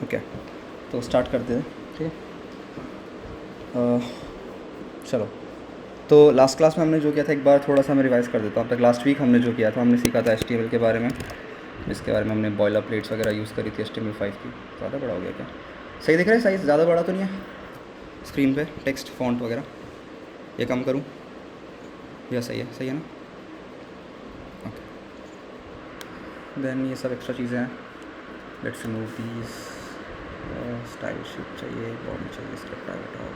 Okay, तो start करते हैं, ठीक है। चलो, तो लास्ट क्लास में हमने जो किया था एक बार थोड़ा सा मैं रिवाइज़ कर देता हूँ। अब तक लास्ट वीक हमने जो किया था, हमने सीखा था HTML के बारे में, जिसके बारे में हमने बॉयलर प्लेट्स वगैरह यूज़ करी थी HTML5 की। ज़्यादा बड़ा हो गया क्या? सही दिख रहा है साइज़? ज़्यादा बड़ा तो नहीं है स्क्रीन पे टेक्स्ट फॉन्ट वगैरह? ये कम करूँ या सही है ना? ओके, देन ये सब एक्स्ट्रा चीज़ें हैं। Let's remove these. Stylesheet चाहिए, बॉडी चाहिए, स्क्रिप्ट हटाओ।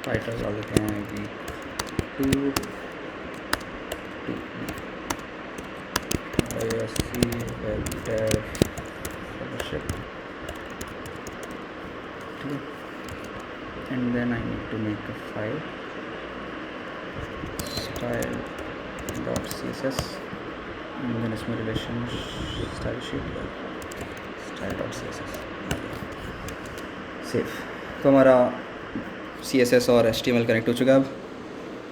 टाइटल डाल देते हैं week 2 ISC web dev fellowship, ठीक है। And then I need to make a file style.css, and then इसमें relation stylesheet style.css save. तो हमारा CSS और HTML कनेक्ट हो चुका है अब,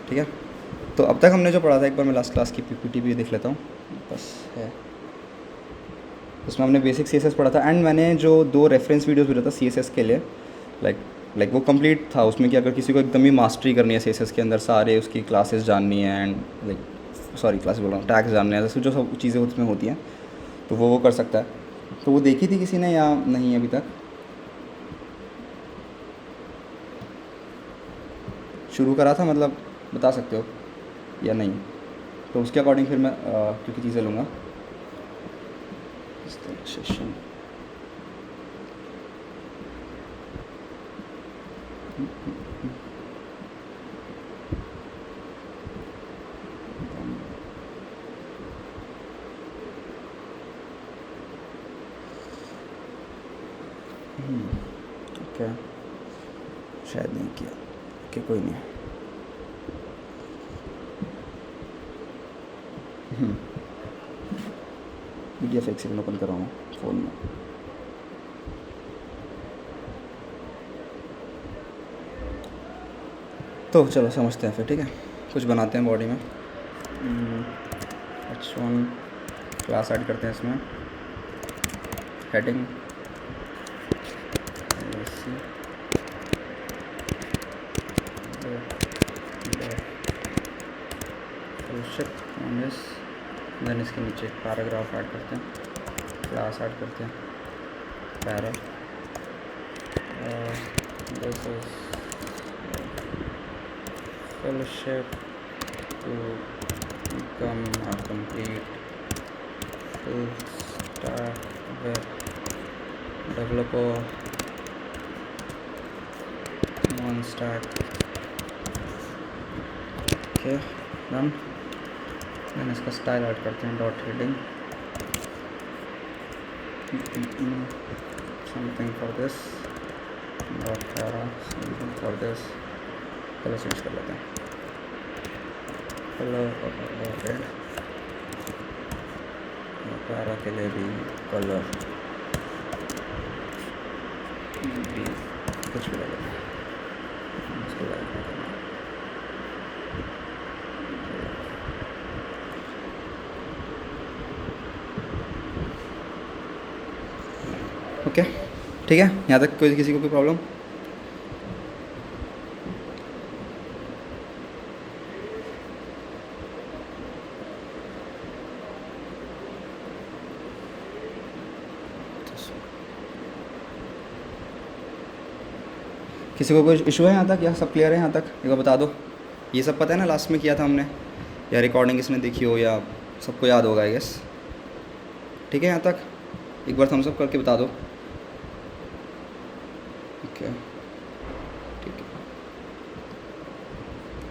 ठीक है। तो अब तक हमने जो पढ़ा था, एक बार मैं लास्ट क्लास की PPT भी देख लेता हूँ, बस है। उसमें हमने बेसिक CSS पढ़ा था, एंड मैंने जो 2 रेफरेंस वीडियोस भेजा था CSS के लिए, लाइक वो कंप्लीट था उसमें कि अगर किसी को एकदम ही मास्टरी करनी है CSS के अंदर, सारे उसकी क्लासेस जाननी है, एंड क्लास बोल रहा हूँ, टैग्स जानने हैं, जैसे जो सब चीज़ें उसमें होती हैं, तो वो कर सकता है। तो वो देखी थी किसी ने या नहीं अभी तक? शुरू करा था, मतलब बता सकते हो या नहीं? तो उसके अकॉर्डिंग फिर मैं क्योंकि चीज़ें लूँगा। सेशन ओके, शायद नहीं किया, ओके कोई नहीं। PDF एक सेकंड ओपन कर रहा हूँ फ़ोन में। तो चलो समझते हैं फिर, ठीक है। कुछ बनाते हैं बॉडी में। H1 क्लास ऐड करते हैं इसमें, हेडिंग देन इसके नीचे एक पैराग्राफ ऐड करते हैं, क्लास ऐड करते हैं para, this is fellowship to become a complete full stack web developer, one stack, okay done। Then इसका स्टाइल ऐड करते हैं, dot heading something for this, dot para something for this. Colour change कर लेते हैं, colour red, para के लिए भी colour भी कुछ भी लगे उसको लाइक करना। ओके, ठीक है। यहाँ तक कोई किसी को कोई प्रॉब्लम? किसी को कोई इशू है यहाँ तक, या सब क्लियर है यहाँ तक? एक बार बता दो। ये सब पता है ना, लास्ट में किया था हमने, या रिकॉर्डिंग इसने देखी हो, या सबको याद होगा आई गेस। ठीक है यहाँ तक? एक बार थम्स अप करके बता दो। ओके, ठीक है।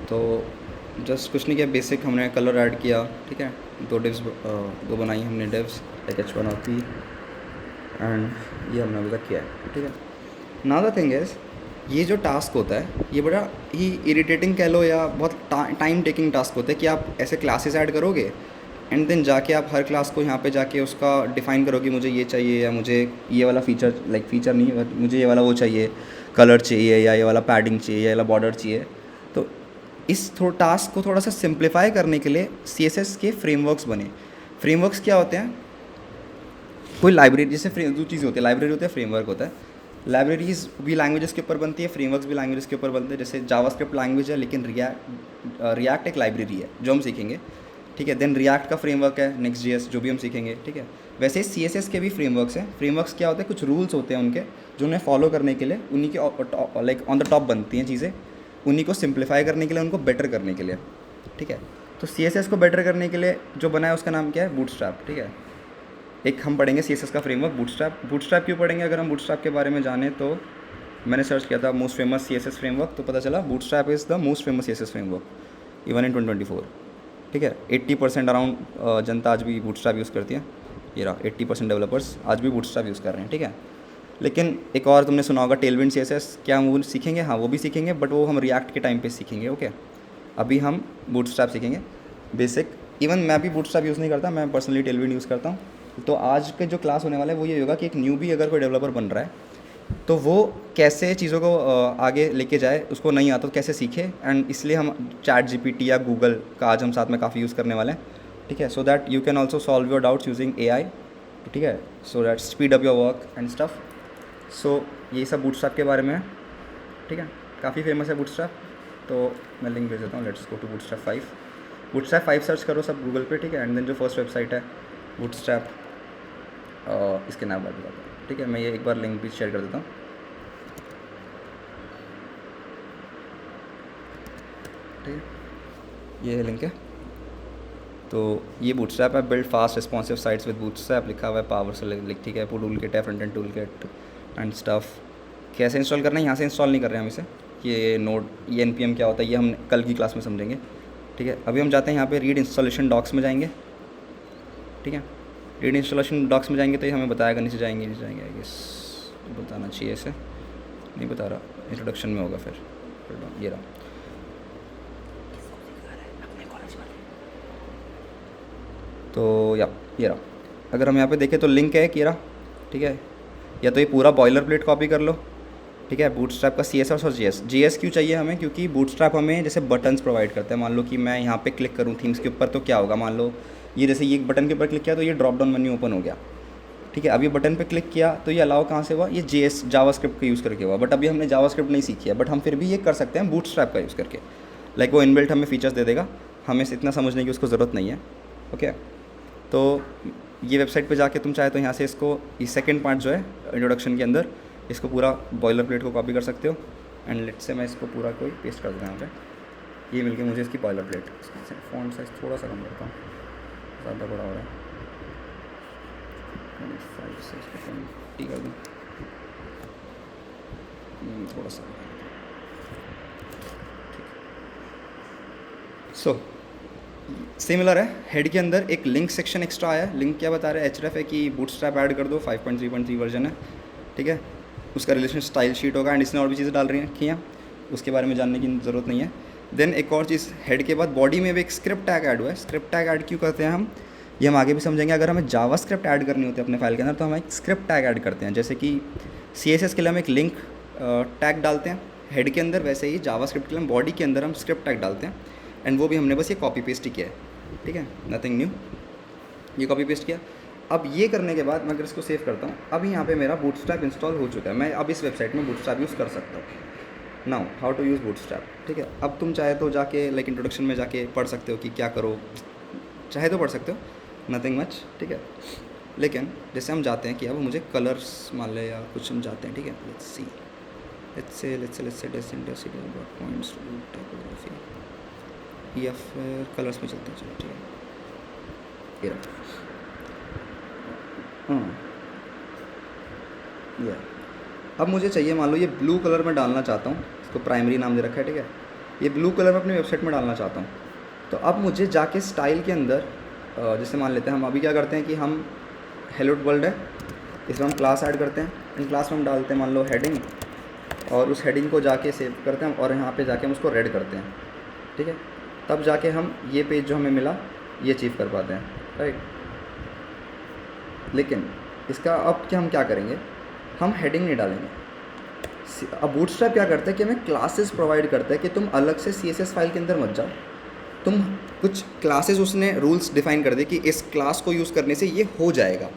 तो जस्ट कुछ नहीं किया, बेसिक हमने कलर ऐड किया, ठीक है। 2 डिव्स दो बनाई हमने डिव्स, एक H1 और P, एंड ये हमने अभी तक किया है, ठीक है। नाउ द थिंग इज़, ये जो टास्क होता है ये बड़ा ही इरिटेटिंग कह लो, या बहुत टाइम टेकिंग टास्क होता है कि आप ऐसे क्लासेस ऐड करोगे, एंड देन जाके आप हर क्लास को यहाँ पे जाके उसका डिफ़ाइन करोगे, मुझे ये चाहिए, या मुझे ये वाला फ़ीचर, लाइक फ़ीचर नहीं बट मुझे ये वाला वो चाहिए, कलर चाहिए, या ये वाला पैडिंग चाहिए, या ये वाला बॉर्डर चाहिए। तो इस टास्क को थोड़ा सा सिंप्लीफाई करने के लिए CSS के फ्रेमवर्क्स बने। फ्रेमवर्क्स क्या होते हैं? कोई लाइब्रेरी, जैसे दो चीज़ें होती है, लाइब्रेरी होता है, फ्रेमवर्क होता है। लाइब्रेरीज भी लैंग्वेजेस के ऊपर बनती है, फ्रेमवर्क्स भी लैंग्वेजेस के ऊपर बनते हैं। जैसे जावास्क्रिप्ट लैंग्वेज है, लेकिन रिएक्ट एक लाइब्रेरी है जो हम सीखेंगे, ठीक है। देन रिएक्ट का फ्रेमवर्क है नेक्स्ट जेएस, जो भी हम सीखेंगे, ठीक है। वैसे ही CSS के भी फ्रेमवर्क्स हैं। फ्रेमवर्क्स क्या होते हैं? कुछ रूल्स होते हैं उनके, जो उन्हें फॉलो करने के लिए उन्हीं के लाइक ऑन द टॉप बनती हैं चीज़ें, उन्हीं को सिंप्लीफाई करने के लिए, उनको बेटर करने के लिए, ठीक है। तो CSS को बेटर करने के लिए जो बना है उसका नाम क्या है? बूटस्ट्रैप, ठीक है। एक हम पढ़ेंगे CSS का फ्रेमवर्क बूटस्ट्रैप। बूटस्ट्रैप क्यों पढ़ेंगे? अगर हम बूटस्ट्रैप के बारे में जाने तो मैंने सर्च किया था मोस्ट फेमस CSS फ्रेमवर्क, तो पता चला bootstrap is the most famous CSS framework even in 2024, ठीक है। 80% अराउंड जनता आज भी बूटस्ट्रैप यूज़ करती है। ये रहा 80% डेवलपर्स आज भी बूटस्ट्रैप यूज़ कर रहे हैं, ठीक है। लेकिन एक और तुमने सुना होगा टेलविंड CSS, क्या हम वो सीखेंगे? हाँ, वो भी सीखेंगे, बट वो हम रिएक्ट के टाइम पे सीखेंगे, ओके। अभी हम बूटस्ट्रैप सीखेंगे बेसिक। इवन मैं भी बूटस्ट्रैप यूज़ नहीं करता, मैं पर्सनली टेलविंड यूज़ करता हूँ। तो आज के जो क्लास होने वाला है वो ये होगा कि एक न्यूबी अगर कोई डेवलपर बन रहा है तो वो कैसे चीज़ों को आगे लेके जाए, उसको नहीं आता तो कैसे सीखे। एंड इसलिए हम ChatGPT या गूगल का आज हम साथ में काफ़ी यूज़ करने वाले हैं, ठीक है। So that you can also solve your doubts using AI, ठीक है। So that speed up your work and stuff. सो यही सब बूटस्ट्रैप के बारे में है, ठीक है। काफ़ी फेमस है बूटस्ट्रैप, तो मैं लिंक भेज देता हूँ। Let's go to Bootstrap 5। Bootstrap 5 search करो सब गूगल पे, ठीक है। एंड देन जो फर्स्ट वेबसाइट है बूटस्ट्रैप, इसके नाम बात बताता हूँ, ठीक है। मैं ये एक बार लिंक भी शेयर कर देता हूँ, ठीक है। ये लिंक है। तो ये बूटस्ट्रैप है, build fast responsive sites with bootstrap, लिखा हुआ है पावर से लिख, ठीक है। टूल किट है, front end tool kit and stuff. कैसे इंस्टॉल करना है? यहाँ से इंस्टॉल नहीं कर रहे हैं हम इसे। ये नोड, ये NPM क्या होता है ये हम कल की क्लास में समझेंगे, ठीक है। अभी हम जाते हैं यहाँ पे रीड इंस्टॉलेशन डॉक्स में जाएंगे, ठीक है। रीड इंस्टॉलेशन डॉक्स में जाएंगे तो ये हमें बताएगा, नीचे जाएंगे आई गेस बताना चाहिए, इसे नहीं बता रहा, इंट्रोडक्शन में होगा फिर। ये रहा, तो ये रहा। अगर हम यहाँ पे देखें तो लिंक है, ये रहा, ठीक है। या तो ये पूरा बॉयलर प्लेट कॉपी कर लो, ठीक है। बूटस्ट्रैप का CSS और JS क्यों चाहिए हमें? क्योंकि बूटस्ट्रैप हमें जैसे बटन्स प्रोवाइड करता है। मान लो कि मैं यहाँ पे क्लिक करूँ थीम्स के ऊपर, तो क्या होगा? मान लो ये जैसे ये बटन के ऊपर क्लिक किया तो ये ड्रॉप डाउन मेन्यू ओपन हो गया, ठीक है। अभी बटन पे क्लिक किया तो ये अलाउ कहाँ से हुआ? ये JS जावास्क्रिप्ट का यूज़ करके हुआ। बट अभी हमने जावास्क्रिप्ट नहीं सीखी है, बट हम फिर भी ये कर सकते हैं बूटस्ट्रैप का यूज़ करके। लाइक वो इनबिल्ट हमें फीचर्स दे देगा, हमें इतना समझने की उसको ज़रूरत नहीं है, ओके। तो ये वेबसाइट पे जाके तुम चाहे तो यहाँ से इसको, ये सेकंड पार्ट जो है इंट्रोडक्शन के अंदर, इसको पूरा बॉयलर प्लेट को कॉपी कर सकते हो। एंड लेट से मैं इसको पूरा कोई पेस्ट कर दूँगा यहाँ पे। ये मिल गया मुझे इसकी बॉयलर प्लेट। फ़ॉन्ट साइज़ थोड़ा सा कम करता हूँ, ज़्यादा बड़ा हो रहा है, 25 से इसको 20 कर दूँ, थोड़ा सा, सो सिमिलर है। हेड के अंदर एक लिंक सेक्शन एक्स्ट्रा आया है। लिंक क्या बता रहा है? href है कि बूटस्ट्रैप ऐड कर दो, 5.3.3 वर्जन है, ठीक है। उसका रिलेशन स्टाइल शीट होगा, एंड इसने और भी चीज़ें डाल रही हैं किया, उसके बारे में जानने की ज़रूरत नहीं है। देन एक और चीज़, हेड के बाद बॉडी में भी एक स्क्रिप्ट टैग ऐड हुआ है। स्क्रिप्ट टैग ऐड क्यों करते हैं हम, ये हम आगे भी समझेंगे। अगर हमें जावास्क्रिप्ट ऐड करनी होती है अपने फाइल के अंदर तो हम एक स्क्रिप्ट टैग ऐड करते हैं। जैसे कि CSS के लिए हम एक लिंक टैग डालते हैं हेड के अंदर, वैसे ही जावास्क्रिप्ट के लिए हम बॉडी के अंदर हम स्क्रिप्ट टैग डालते हैं। एंड वो भी हमने बस ये कॉपी पेस्ट ही किया है, ठीक है, नथिंग न्यू। ये कॉपी पेस्ट किया। अब ये करने के बाद मैं अगर इसको सेव करता हूँ, अभी यहाँ पे मेरा बूटस्ट्रैप इंस्टॉल हो चुका है। मैं अब इस वेबसाइट में बूटस्ट्रैप यूज़ कर सकता हूँ। Now how to use Bootstrap, ठीक है। अब तुम चाहे तो जाके लाइक इंट्रोडक्शन में जाके पढ़ सकते हो कि क्या करो, चाहे तो पढ़ सकते हो, नथिंग मच, ठीक है। लेकिन जैसे हम जाते हैं कि अब मुझे कलर्स मान ले या कुछ हम जाते हैं, ठीक है। लेट्स से पॉइंट्स टाइपोग्राफी या फिर कलर्स में चलते हैं, चलो ठीक है। ये अब मुझे चाहिए, मान लो ये ब्लू कलर में डालना चाहता हूँ, इसको प्राइमरी नाम दे रखा है, ठीक है। ये ब्लू कलर में अपनी वेबसाइट में डालना चाहता हूँ, तो अब मुझे जाके स्टाइल के अंदर जैसे मान लेते हैं हम अभी क्या करते हैं कि हम हेलो वर्ल्ड है, इसमें हम क्लास ऐड करते हैं। इन क्लास में हम डालते हैं मान लो हेडिंग, और उस हेडिंग को जाके सेव करते हैं और यहाँ पे जाके हम उसको रेड करते हैं, ठीक है। तब जाके हम ये पेज जो हमें मिला ये अचीव कर पाते हैं, राइट। लेकिन इसका अब हम क्या करेंगे, हम हेडिंग नहीं डालेंगे। अब बूटस्ट्रैप क्या करता है कि हमें क्लासेस प्रोवाइड करता है कि तुम अलग से CSS फाइल के अंदर मत जाओ, तुम कुछ क्लासेस उसने रूल्स डिफाइन कर दे कि इस क्लास को यूज़ करने से ये हो जाएगा।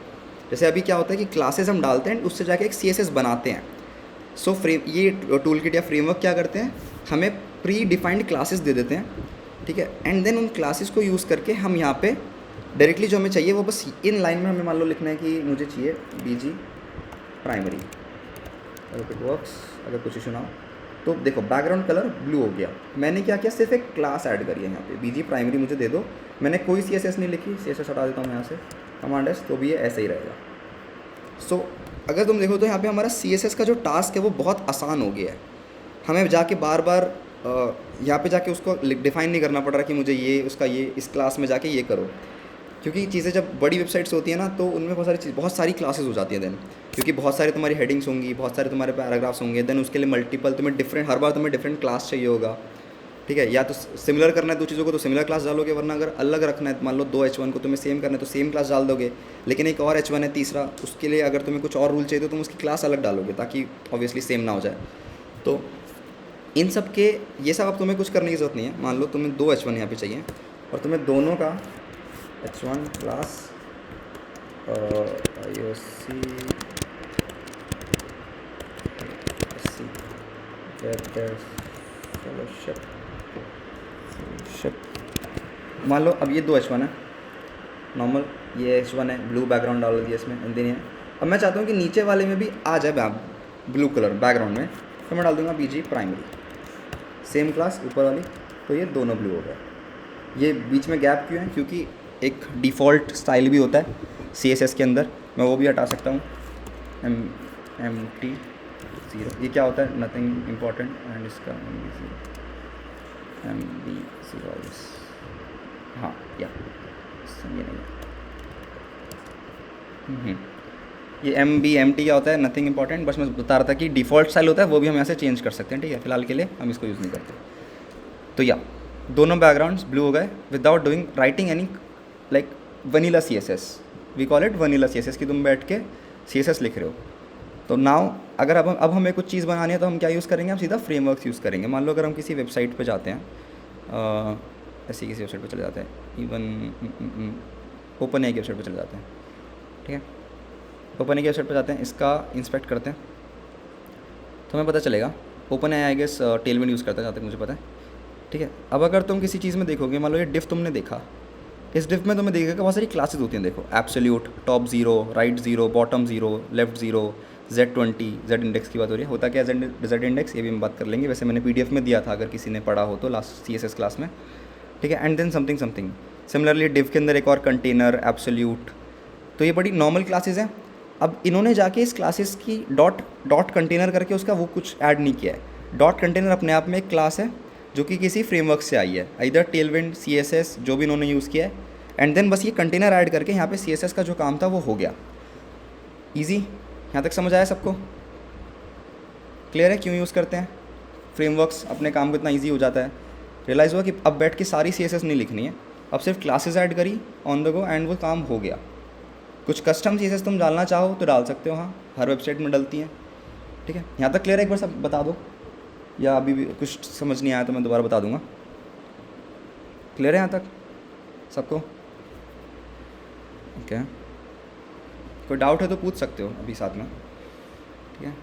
जैसे अभी क्या होता है कि क्लासेस हम डालते हैं, उससे जाके एक CSS बनाते हैं। सो ये टूल किट या फ्रेमवर्क क्या करते हैं, हमें प्री डिफाइंड क्लासेस दे देते हैं, ठीक है। एंड देन उन क्लासेस को यूज़ करके हम यहाँ पे डायरेक्टली जो हमें चाहिए वो बस इन लाइन में हमें मान लो लिखना है कि मुझे चाहिए BG प्राइमरी, अगर इट वर्क्स, अगर कुछ इशू ना हो तो देखो बैकग्राउंड कलर ब्लू हो गया। मैंने क्या किया, सिर्फ एक क्लास ऐड करी है यहाँ पे, BG प्राइमरी मुझे दे दो। मैंने कोई CSS नहीं लिखी, CSS हटा देता हूँ यहाँ से, कमांड S, तो भी ये ऐसे ही रहेगा। सो अगर तुम देखो तो यहाँ पे हमारा CSS का जो टास्क है वो बहुत आसान हो गया है। हमें जाके बार बार यहाँ पे जाके उसको डिफाइन नहीं करना पड़ रहा कि मुझे ये उसका ये इस क्लास में जाके ये करो, क्योंकि चीज़ें जब बड़ी वेबसाइट्स होती हैं ना तो उनमें बहुत सारी क्लासेस हो जाती हैं देन, क्योंकि बहुत सारे तुम्हारी हेडिंग्स होंगी, बहुत सारे तुम्हारे पैराग्राफ्स होंगे, देन उसके लिए मल्टीपल तुम्हें डिफरेंट, हर बार तुम्हें डिफरेंट क्लास चाहिए होगा, ठीक है। या तो सिमिलर करना है दो चीज़ों को तो सिमिलर क्लास डालोगे, वरना अगर अलग रखना है, मान लो 2 H1 को तुम्हें सेम करना है तो सेम क्लास डाल दोगे, लेकिन एक और H1 है तीसरा, उसके लिए अगर तुम्हें कुछ और रूल चाहिए तो तुम उसकी क्लास अलग डालोगे ताकि ऑब्वियसली सेम ना हो जाए। तो इन सब के ये सब अब तुम्हें कुछ करने की ज़रूरत नहीं है। मान लो तुम्हें 2 H1 यहाँ पे चाहिए और तुम्हें दोनों का H1 क्लास IOC फेलोशिप, मान लो अब ये 2 H1 है नॉर्मल, ये H1 है, ब्लू बैकग्राउंड डाल दिया इसमें, एंड देन अब मैं चाहता हूँ कि नीचे वाले में भी आ जाए ब्लू कलर बैकग्राउंड में, तो मैं डाल दूँगा BG प्राइमरी, सेम क्लास ऊपर वाली, तो ये दोनों ब्लू हो गए। ये बीच में गैप क्यों है, क्योंकि एक डिफ़ॉल्ट स्टाइल भी होता है CSS के अंदर, मैं वो भी हटा सकता हूँ, MT0, ये क्या होता है, नथिंग इम्पॉर्टेंट, एंड इसका MB0, हाँ या ये नहीं है, ये MT क्या होता है, नथिंग इंपॉर्टेंट, बस मैं बता रहा था कि डिफ़ॉल्ट स्टाइल होता है, वो भी हम यहाँ से चेंज कर सकते हैं, ठीक है। फिलहाल के लिए हम इसको यूज़ नहीं करते। तो या दोनों बैकग्राउंड्स ब्लू हो गए without doing writing any like vanilla CSS, we call it vanilla CSS, कि तुम बैठ के CSS लिख रहे हो। तो नाउ अगर अब हमें कुछ चीज़ बनानी है तो हम क्या यूज़ करेंगे, हम सीधा फ्रेमवर्क्स यूज़ करेंगे। मान लो अगर हम किसी वेबसाइट पे जाते हैं, ऐसी किसी वेबसाइट पे चले जाते हैं, इवन OpenAI की वेबसाइट पे चले जाते हैं, ठीक है। OpenAI की वेबसाइट पे जाते हैं, इसका इंस्पेक्ट करते हैं तो हमें पता चलेगा OpenAI I guess Tailwind use करता है, जहाँ तक मुझे पता है, ठीक है। अब अगर तुम किसी चीज़ में देखोगे, मान लो ये डिफ तुमने देखा, इस डिफ में तुम्हें देखा कि बहुत सारी क्लासेस होती हैं, देखो absolute, top 0, right 0, bottom 0, left 0, Z20, Z index की बात हो रही है, होता क्या है Z इंडेक्स, ये भी हम बात कर लेंगे, वैसे मैंने PDF में दिया था अगर किसी ने पढ़ा हो तो लास्ट CSS क्लास में, ठीक है। And then something something, similarly div के अंदर एक और कंटेनर, एब्सोल्यूट, तो ये बड़ी नॉर्मल क्लासेस हैं। अब इन्होंने जाके इस क्लासेस की डॉट कंटेनर करके उसका वो कुछ ऐड नहीं किया है। डॉट कंटेनर अपने आप में एक क्लास है जो कि किसी फ्रेमवर्क से आई है, इधर टेलविंड, CSS जो भी इन्होंने यूज़ किया है, एंड देन बस ये कंटेनर ऐड करके यहाँ पे CSS का जो काम था वो हो गया। ईजी, यहाँ तक समझ आया सबको? क्लियर है क्यों यूज़ करते हैं फ्रेमवर्क्स, अपने काम को इतना ईजी हो जाता है। रियलाइज़ हुआ कि अब बैठ के सारी CSS नहीं लिखनी है, अब सिर्फ क्लासेस ऐड करी ऑन द गो एंड वो काम हो गया। कुछ कस्टम CSS तुम डालना चाहो तो डाल सकते हो, हाँ हर वेबसाइट में डलती हैं, ठीक है। यहाँ तक क्लियर है? एक बार सब बता दो, या अभी भी कुछ समझ नहीं आया तो मैं दोबारा बता दूंगा। क्लियर है यहाँ तक सबको? ओके, कोई डाउट है तो पूछ सकते हो अभी साथ में, ठीक है।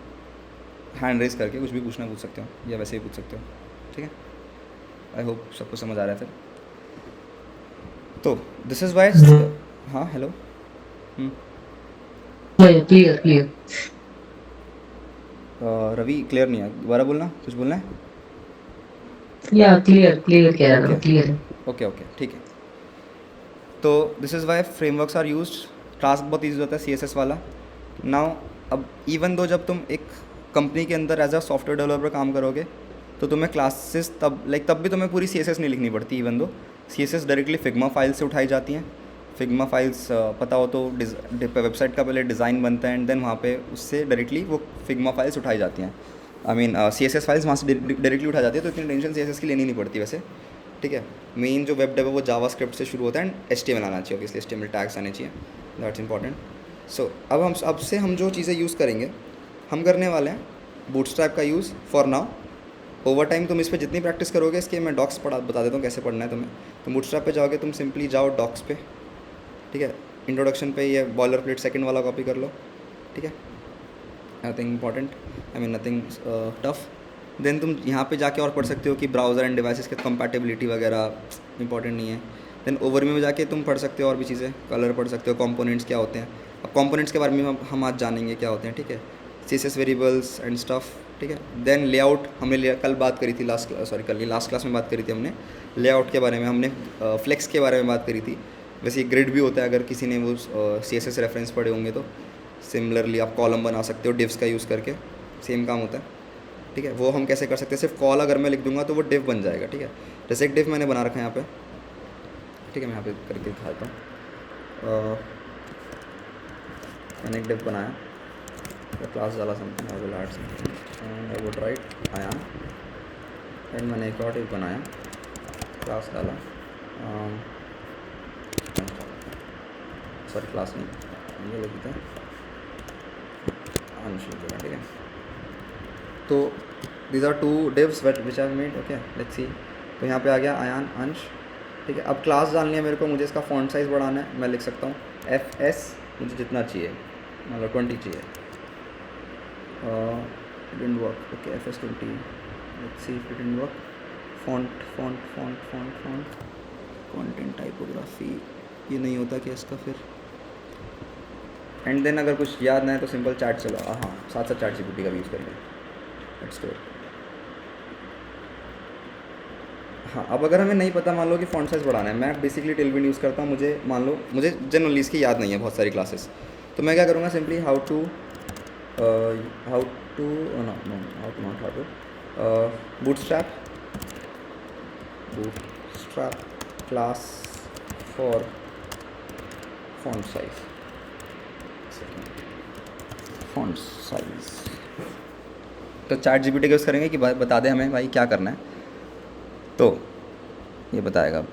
हैंड रेस करके कुछ भी पूछना पूछ सकते हो, या वैसे ही पूछ सकते हो, ठीक है। आई होप सबको समझ आ रहा है फिर। तो दिस इज़ वाई, हाँ hello, clear clear. Ravi clear नहीं है, दोबारा बोलना, कुछ बोलना है? या क्लियर क्लियर कह रहा ओके हूँ, क्लियर है। ओके ओके ठीक है। तो this is why frameworks are used. Task बहुत ईजी होता है CSS वाला। नाउ अब इवन दो जब तुम एक कंपनी के अंदर एज अ सॉफ्टवेयर डेवलपर काम करोगे तो तुम्हें क्लासेस तब भी तुम्हें पूरी CSS नहीं लिखनी पड़ती। Even though CSS directly Figma file से उठाई जाती हैं। फिग्मा फाइल्स पता हो तो वेबसाइट का पहले डिज़ाइन बनता है एंड देन वहाँ पे उससे डायरेक्टली वो फिग्मा फाइल्स उठाई जाती हैं। आई मीन CSS फाइल्स वहाँ से डायरेक्टली उठाई जाती है, तो इतनी टेंशन CSS की लेनी नहीं पड़ती वैसे, ठीक है। मेन जो वेब डेव है वो जावास्क्रिप्ट से शुरू होता है एंड HTML आना चाहिए, ऑब्वियसली HTML टैग्स आने चाहिए, दैट्स इंपॉर्टेंट। सो अब से हम जो चीज़ें यूज़ करेंगे, हम करने वाले हैं बूटस्ट्रैप का use for now, over time तुम इस पर जितनी प्रैक्टिस करोगे, इसके मैं डॉक्स बता देता हूँ कैसे पढ़ना है तुम्हें। तो बूटस्ट्रैप पे जाओगे तुम, सिंपली जाओ डॉक्स पे, ठीक है। इंट्रोडक्शन पे ये बॉलर प्लेट सेकंड वाला कॉपी कर लो, ठीक है। Nothing important, I mean nothing tough. Then तुम यहाँ पे जाके और पढ़ सकते हो कि ब्राउज़र एंड डिवाइसेस के कंपैटिबिलिटी वगैरह इंपॉर्टेंट नहीं है। देन ओवरव्यू में जाके तुम पढ़ सकते हो और भी चीज़ें, कलर पढ़ सकते हो, कंपोनेंट्स क्या होते हैं। अब कंपोनेंट्स के बारे में हम आज जानेंगे क्या होते हैं, ठीक है। CSS वेरिएबल्स एंड स्टफ, ठीक है। देन लेआउट हमने कल बात करी थी, लास्ट क्लास में बात करी थी हमने लेआउट के बारे में, हमने फ्लेक्स के बारे में बात करी थी। वैसे ये ग्रिड भी होता है, अगर किसी ने वो CSS रेफरेंस पढ़े होंगे तो सिमिलरली आप कॉलम बना सकते हो डिव्स का यूज़ करके, सेम काम होता है, ठीक है। वो हम कैसे कर सकते हैं, सिर्फ कॉल अगर मैं लिख दूंगा तो वो डिव बन जाएगा, ठीक है। जैसे एक डिव मैंने बना रखा है यहाँ पे, ठीक है, मैं यहाँ पे करके दिखाता हूँ। मैंने एक डिव बनाया, क्लास डाला something, I will add something and I would write Ayaan, and मैंने एक और डिव बनाया, क्लास डाला, सॉरी क्लास नहीं, ये लिखते हैं अंश, ठीक है। तो these are 2 divs which I made, okay, let's see. तो यहाँ पे आ गया आयान अंश, ठीक है। अब क्लास डालनी है मेरे को, मुझे इसका फॉन्ट साइज़ बढ़ाना है, मैं लिख सकता हूँ FS, मुझे जितना चाहिए, मतलब 20 चाहिए। Didn't work, okay, FS 20, let's see if it didn't work. Font content typography, ये नहीं होता कि इसका फिर। एंड देन अगर कुछ याद ना है तो सिंपल चैट चलो, हाँ साथ साथ चैट GPT का भी यूज़ करेंगे, लेट्स डू इट। हाँ, अब अगर हमें नहीं पता, मान लो कि फॉन्ट साइज़ बढ़ाना है, मैं बेसिकली टेलविंड यूज़ करता हूँ, मुझे मान लो मुझे जनरली इसकी याद नहीं है बहुत सारी क्लासेस, तो मैं क्या करूँगा, simply how to Bootstrap class for font size, तो चैट GPT का यूज़ करेंगे कि बता दे हमें भाई क्या करना है, तो ये बताएगा।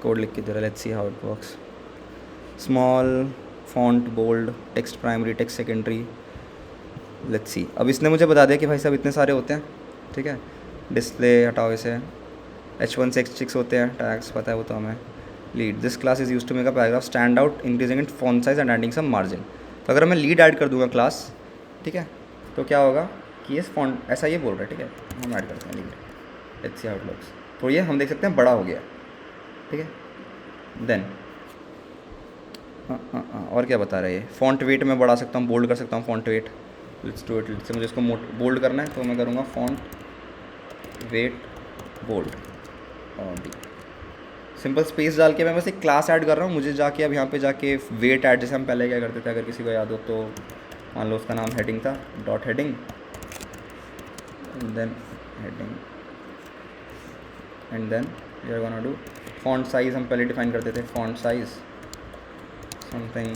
कोड लिख के दे रहा, let's see how it works. Small font, bold, text primary, text secondary, let's see. अब इसने मुझे बता दिया कि भाई साहब इतने सारे होते हैं, ठीक है। डिस्प्ले हटाओ इसे, H1 से H6 होते हैं, टैग्स पता है वो तो हमें। Lead, this class is use to make a paragraph stand out, increasing in font size and adding some margin. तो अगर मैं लीड ऐड कर दूंगा क्लास, ठीक है, तो क्या होगा कि ये फॉन्ट ऐसा ये बोल रहा है, ठीक है, हम ऐड करते हैं lead, let's see how it looks. तो ये हम देख सकते हैं बड़ा हो गया, ठीक है। देन और क्या बता रहा है ये, फॉन्ट वेट मैं बढ़ा सकता हूँ, बोल्ड कर सकता हूँ font weight, let's do it. से मुझे इसको बोल्ड करना है तो मैं करूँगा फॉन्ट वेट बोल्ड और डी, सिंपल स्पेस डाल के मैं बस एक क्लास ऐड कर रहा हूँ। मुझे जाके अब यहाँ पे जाके वेट ऐड, जैसे हम पहले क्या करते थे, अगर किसी को याद हो तो, मान लो उसका नाम हेडिंग था, dot heading, then heading, and then we are gonna do font size. हम पहले डिफाइन करते थे फॉन्ट साइज़ समथिंग,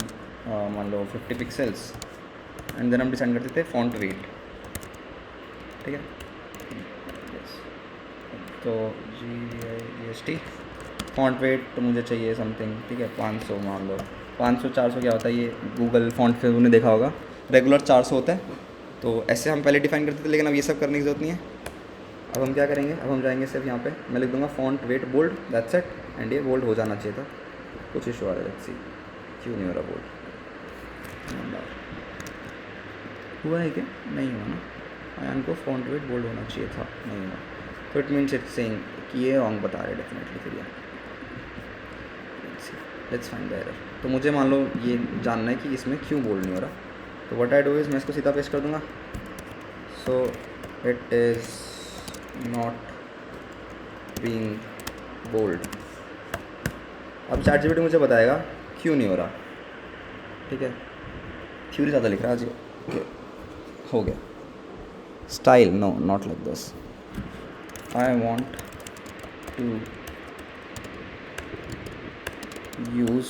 मान लो 50 पिक्सल्स, एंड देन हम डिसाइड करते थे फॉन्ट वेट, ठीक है। तो GIST फॉन्ट वेट तो मुझे चाहिए समथिंग, ठीक है, 500 मान लो, 500-400 क्या होता है ये, गूगल फॉन्ट पे उन्होंने देखा होगा, रेगुलर 400 होता है। तो ऐसे हम पहले डिफाइन करते थे, लेकिन अब ये सब करने की ज़रूरत नहीं है। अब हम क्या करेंगे, अब हम जाएंगे सिर्फ यहाँ पे, मैं लिख दूँगा font weight bold, that's it, and ये बोल्ड हो जाना चाहिए था। कुछ इशू आ रहा है, लेट्स सी क्यों नहीं हो रहा बोल्ड, हुआ है क्या, नहीं हुआ ना, आयन को फॉन्ट वेट बोल्ड होना चाहिए था, नहीं हुआ, तो इट मीन्स इट्स सेइंग कि ये रॉन्ग बता रहे हैं डेफिनेटली। फिर यार लेट्स फाइंड द एरर। तो मुझे मान लो ये जानना है कि इसमें क्यों बोल्ड नहीं हो रहा, तो व्हाट आई डू इज़ मैं इसको सीधा पेस्ट कर दूंगा, so it is not being bold. अब चैट GPT मुझे बताएगा क्यों नहीं हो रहा, ठीक है। थ्योरी ज़्यादा लिख रहा है आज, ओके हो गया। Style, no not like this, I want to use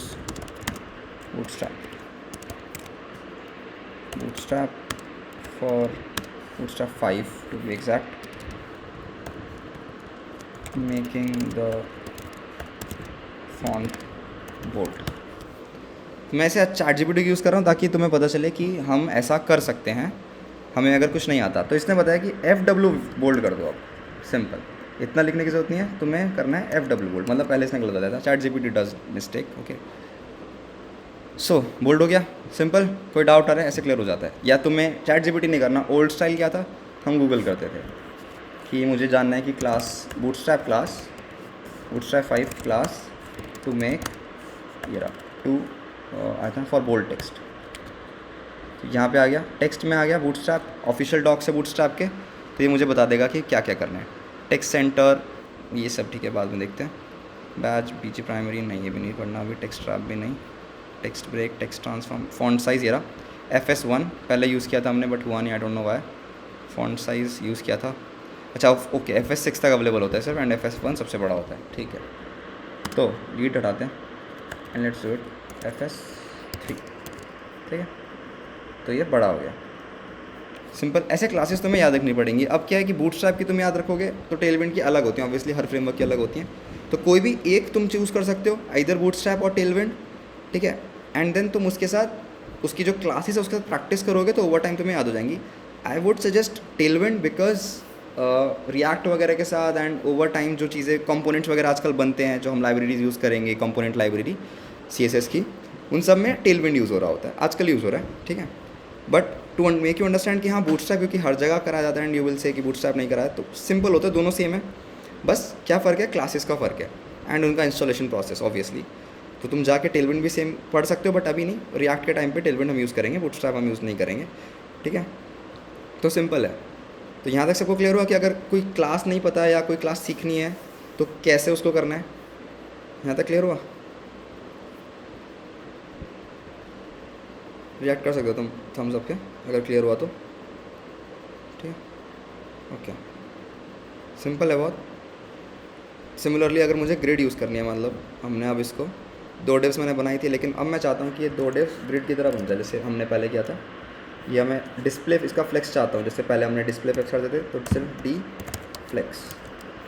bootstrap for bootstrap 5 to be exact, making the font bold। मैं ऐसे चैट GPT यूज़ कर रहा हूँ ताकि तुम्हें पता चले कि हम ऐसा कर सकते हैं, हमें अगर कुछ नहीं आता तो इसने बताया कि FW बोल्ड कर दो आप, सिंपल, इतना लिखने की ज़रूरत नहीं है, तुम्हें करना है FW बोल्ड, मतलब पहले इसने गलत बताया था, ChatGPT does mistake, okay. So bold हो गया, सिंपल। कोई डाउट आ रहा है, ऐसे क्लियर हो जाता है। या तुम्हें ChatGPT नहीं करना, ओल्ड स्टाइल क्या था, हम गूगल करते थे कि मुझे जानना है कि class Bootstrap 5 class to make ये रहा two I think for bold text, यहाँ पे आ गया, टेक्स्ट में आ गया बूटस्ट्रैप, ऑफिशियल डॉक से बूटस्ट्रैप के, तो ये मुझे बता देगा कि क्या क्या करना है। टेक्स्ट सेंटर ये सब ठीक है, बाद में देखते हैं। बैच बीजी प्राइमरी नहीं, ये भी नहीं पढ़ना अभी, टेक्स्ट ट्रैप भी नहीं, text break, text transform, font size ये रहा FS1 पहले यूज़ किया था हमने, बट हुआ नहीं, I don't know why. Font size use किया था, अच्छा ओके, FS6 तक अवेलेबल होता है सर, एंड FS1 सबसे बड़ा होता है, ठीक है। तो लीड हटाते हैं and let's do it FS3, ठीक है, तो ये बड़ा हो गया, सिंपल। ऐसे क्लासेस तुम्हें याद रखनी पड़ेंगी। अब क्या है कि बूटस्ट्रैप की तुम याद रखोगे तो टेलविंड की अलग होती हैं, ऑब्वियसली हर फ्रेमवर्क की अलग होती हैं, तो कोई भी एक तुम चूज़ कर सकते हो, इधर बूटस्ट्रैप और टेलविंड, ठीक है। एंड देन तुम उसके साथ उसकी जो क्लासेस है उसके साथ प्रैक्टिस करोगे तो ओवर टाइम तुम्हें याद हो जाएंगी। I would suggest Tailwind because react वगैरह के साथ एंड ओवर टाइम जो चीज़ें कंपोनेंट्स वगैरह आजकल बनते हैं, जो हम लाइब्रेरीज यूज़ करेंगे, कंपोनेंट लाइब्रेरी CSS की, उन सब में टेलविंड यूज़ हो रहा होता है, आजकल यूज़ हो रहा है, ठीक है। But to make you understand कि हाँ बूटस्ट्रैप क्योंकि हर जगह कराया जाता है एंड यू विल से कि बूटस्ट्रैप नहीं कराया, तो सिंपल होता है, दोनों सेम है, बस क्या फ़र्क है, क्लासेस का फ़र्क है एंड उनका इंस्टॉलेशन प्रोसेस ऑब्वियसली। तो तुम जाके टेलविंड भी सेम पढ़ सकते हो, बट अभी नहीं, रिएक्ट के टाइम पे टेलविंड हम यूज़ करेंगे, बूटस्ट्रैप हम यूज़ नहीं करेंगे, ठीक है। तो सिंपल है। तो यहाँ तक सबको क्लियर हुआ कि अगर कोई क्लास नहीं पता है या कोई क्लास सीखनी है तो कैसे उसको करना है, यहाँ तक क्लियर हुआ? रिएक्ट कर सकते हो तुम थम्स अप के अगर क्लियर हुआ तो, ठीक है, ओके, सिंपल है बहुत। सिमिलरली अगर मुझे ग्रिड यूज़ करनी है, मतलब हमने अब इसको 2 डिव्स मैंने बनाई थी, लेकिन अब मैं चाहता हूँ कि ये 2 डिव्स ग्रिड की तरह बन जाए जैसे हमने पहले किया था, या मैं डिस्प्ले इसका फ्लेक्स चाहता हूँ, जैसे पहले हमने डिस्प्ले फ्लेक्स करते थे, तो सिर्फ डी फ्लेक्स,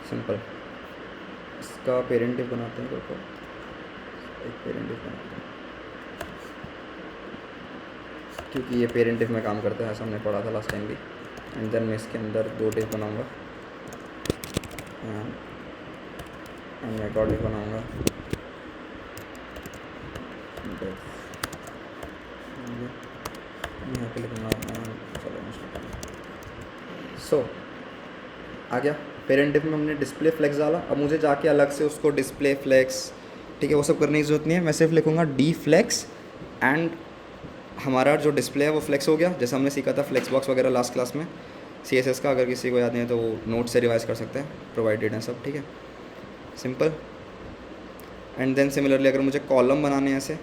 सिंपल। इसका पेरेंट डिव बनाते हैं, तो एक पेरेंट डिव बनाते हैं क्योंकि ये पेरेंट डिव में काम करता है, ऐसा हमने पढ़ा था लास्ट टाइम भी। एंड देन मैं इसके अंदर 2 डिव बनाऊँगा एंड मैं डिव बनाऊँगा, यहाँ पे लिखूँगा, चलो सो आ गया। पेरेंट डिव में हमने डिस्प्ले फ्लेक्स डाला, अब मुझे जाके अलग से उसको डिस्प्ले फ्लेक्स, ठीक है, वो सब करने की ज़रूरत नहीं है, मैं सिर्फ लिखूँगा डी फ्लेक्स एंड हमारा जो डिस्प्ले है वो फ्लेक्स हो गया, जैसे हमने सीखा था फ्लेक्स बॉक्स वगैरह लास्ट क्लास में CSS का। अगर किसी को याद नहीं है तो वो नोट से रिवाइज कर सकते हैं, प्रोवाइडेड हैं सब, ठीक है, सिंपल। एंड देन सिमिलरली अगर मुझे कॉलम बनाने हैं ऐसे,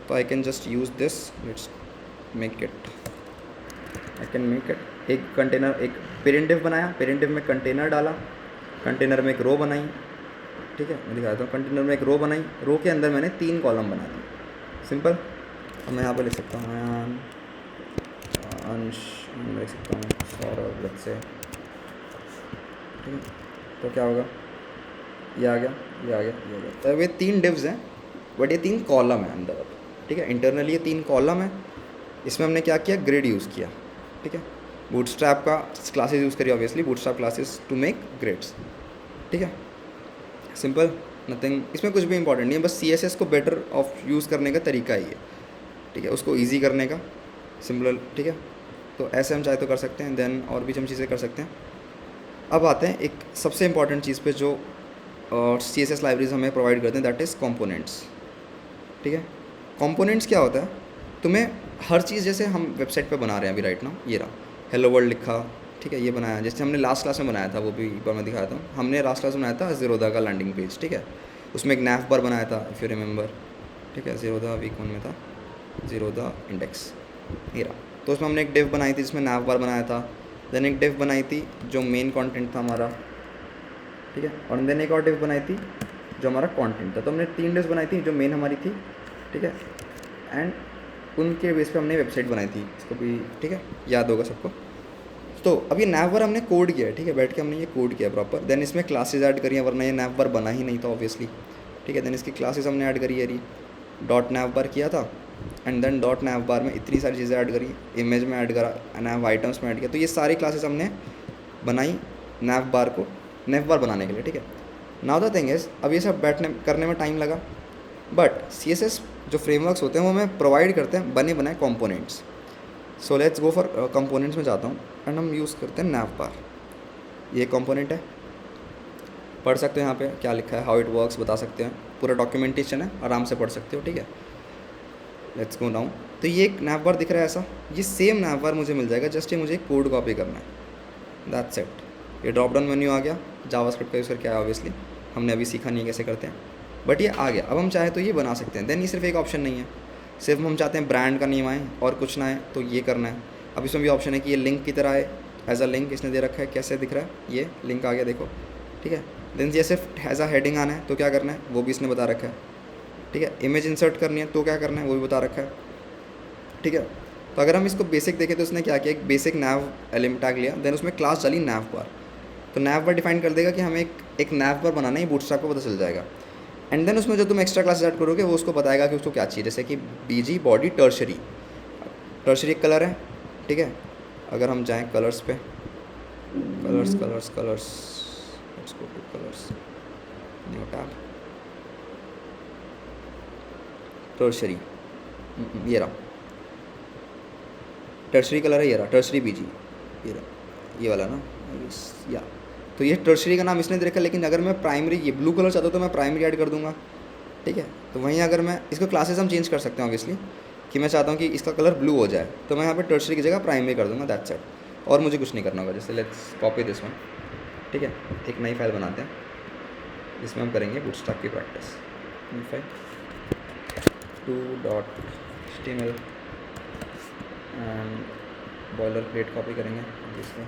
तो I can just use this, let's make it, I can make it एक कंटेनर, एक पेरेंट डिव बनाया, पेरेंट डिव में कंटेनर डाला, कंटेनर में एक रो बनाई, ठीक है, मैं दिखाता हूँ। कंटेनर में एक रो बनाई, रो के अंदर मैंने 3 कॉलम बना दिए, सिंपल। अब मैं यहाँ पर लिख सकता हूँ अंश, मैं लिख सकता हूँ सौरभ, लेट्स से, ठीक है, तो क्या होगा, ये आ गया, ये आ गया, ये आ गया। तो ये 3 डिव्स हैं, बट ये 3 कॉलम है अंदर, ठीक है, इंटरनली ये 3 कॉलम है। इसमें हमने क्या किया, ग्रिड यूज़ किया, ठीक है, बूटस्ट्रैप का क्लासेस यूज़ करिए obviously, Bootstrap classes to make grids, ठीक है, सिंपल, नथिंग, इसमें कुछ भी इंपॉर्टेंट नहीं है, बस CSS को बेटर ऑफ यूज़ करने का तरीका ही है, ठीक है, उसको ईजी करने का, सिंपल, ठीक है। तो ऐसे हम चाहे तो कर सकते हैं, देन और भी हम चीज़ें कर सकते हैं। अब आते हैं एक सबसे इंपॉर्टेंट चीज़ पे जो CSS लाइब्रेरीज हमें प्रोवाइड करते हैं, दैट इज़ कंपोनेंट्स, ठीक है। कंपोनेंट्स क्या होता है, तुम्हें हर चीज़, जैसे हम वेबसाइट पे बना रहे हैं अभी राइट नाउ, ये रहा हेलो वर्ल्ड लिखा, ठीक है, ये बनाया, जैसे हमने लास्ट क्लास में बनाया था, वो भी एक बार मैं दिखाता हूँ। हमने लास्ट क्लास में बनाया था ज़ीरोधा का लैंडिंग पेज, ठीक है, उसमें एक नैव बार बनाया था इफ़ यू रिमेंबर, ठीक है, ज़ीरोधा वीक 1 में था, ज़ीरोधा इंडेक्स, ये रहा। तो उसमें हमने एक डिव बनाई थी जिसमें नैव बार बनाया था, देन एक डिव बनाई थी जो मेन कंटेंट था हमारा, ठीक है, और देन एक और डिव बनाई थी जो हमारा कंटेंट था। तो हमने 3 डिव्स बनाई थी जो मेन हमारी थी, ठीक है, एंड उनके बेस पे हमने वेबसाइट बनाई थी, इसको भी, ठीक है, याद होगा सबको। तो अब ये नैवबार हमने कोड किया है, ठीक है, बैठ के हमने ये कोड किया प्रॉपर, देन इसमें क्लासेस ऐड करी है, वरना ये नैवबार बना ही नहीं था ऑब्वियसली, ठीक है। देन इसकी क्लासेस हमने ऐड करी है, डॉट नैवबार किया था, एंड देन डॉट नैव बार में इतनी सारी चीज़ें ऐड करी, इमेज में ऐड करा, नैव आइटम्स में ऐड किया। तो ये सारी क्लासेस हमने बनाई नैव बार बनाने के लिए, ठीक है। नाउ द थिंग इज़, अब ये सब बैठने करने में टाइम लगा, बट CSS जो फ्रेमवर्क्स होते हैं वो हमें प्रोवाइड करते हैं बने बनाए components. So let's go for components में जाता हूँ एंड हम यूज़ करते हैं नैव बार। ये कंपोनेंट है, पढ़ सकते हो यहाँ पे क्या लिखा है, हाउ इट वर्क्स बता सकते हैं, पूरा डॉक्यूमेंटेशन है, आराम से पढ़ सकते हो, ठीक है। Let's go down. तो ये एक नैव बार दिख रहा है ऐसा, ये सेम नैव बार मुझे मिल जाएगा, जस्ट ये मुझे कोड कॉपी करना है, दैट्स इट। ये ड्रॉप डाउन मेन्यू आ गया, जावास्क्रिप्ट का यूज़ करके आया, ऑब्वियसली हमने अभी सीखा नहीं है कैसे करते हैं, बट ये आ गया। अब हम चाहे तो ये बना सकते हैं। देन ये सिर्फ एक ऑप्शन नहीं है, सिर्फ हम चाहते हैं ब्रांड का नेम आए और कुछ ना आए तो ये करना है। अब इसमें भी ऑप्शन है कि ये लिंक की तरह आए, एज अ लिंक इसने दे रखा है, कैसे दिख रहा है, ये लिंक आ गया देखो, ठीक है। देन ये सिर्फ एज अ हेडिंग आना है तो क्या करना है वो भी इसने बता रखा है, ठीक है। इमेज इंसर्ट करनी है तो क्या करना है वो भी बता रखा है, ठीक है। तो अगर हम इसको बेसिक देखें तो उसने क्या किया, एक बेसिक नैव एलिमेंट टैग लिया, देन उसमें क्लास डाली नैव बार। तो नैव बार डिफाइन कर देगा कि हमें एक नैव बार बनाना है, बूटस्ट्रैप को पता चल जाएगा। एंड देन उसमें जो तुम एक्स्ट्रा क्लास ऐड करोगे वो उसको बताएगा कि उसको क्या चाहिए, जैसे कि BG बॉडी टर्शरी एक कलर है, ठीक है। अगर हम जाएँ कलर्स पे, colours let's go two colours, new tab, tertiary, ये रहा टर्शरी कलर है, ये रहा टर्शरी BG, ये रहा ये वाला ना, या तो ये टर्शरी का नाम इसने दे रखा है। लेकिन अगर मैं प्राइमरी, ये ब्लू कलर चाहता हूँ तो मैं प्राइमरी ऐड कर दूंगा, ठीक है। तो वहीं अगर मैं इसको क्लासेस हम चेंज कर सकते हैं ऑब्वियसली, कि मैं चाहता हूँ कि इसका कलर ब्लू हो जाए तो मैं यहाँ पे टर्शरी की जगह प्राइमरी कर दूंगा, दैट्स इट। और मुझे कुछ नहीं करना होगा। जैसे लेट्स कॉपी दिस वन, ठीक है, एक नई फाइल बनाते हैं जिसमें हम करेंगे बूटस्ट्रैप की practice. New file 2.html and boiler plate copy करेंगे जिसमें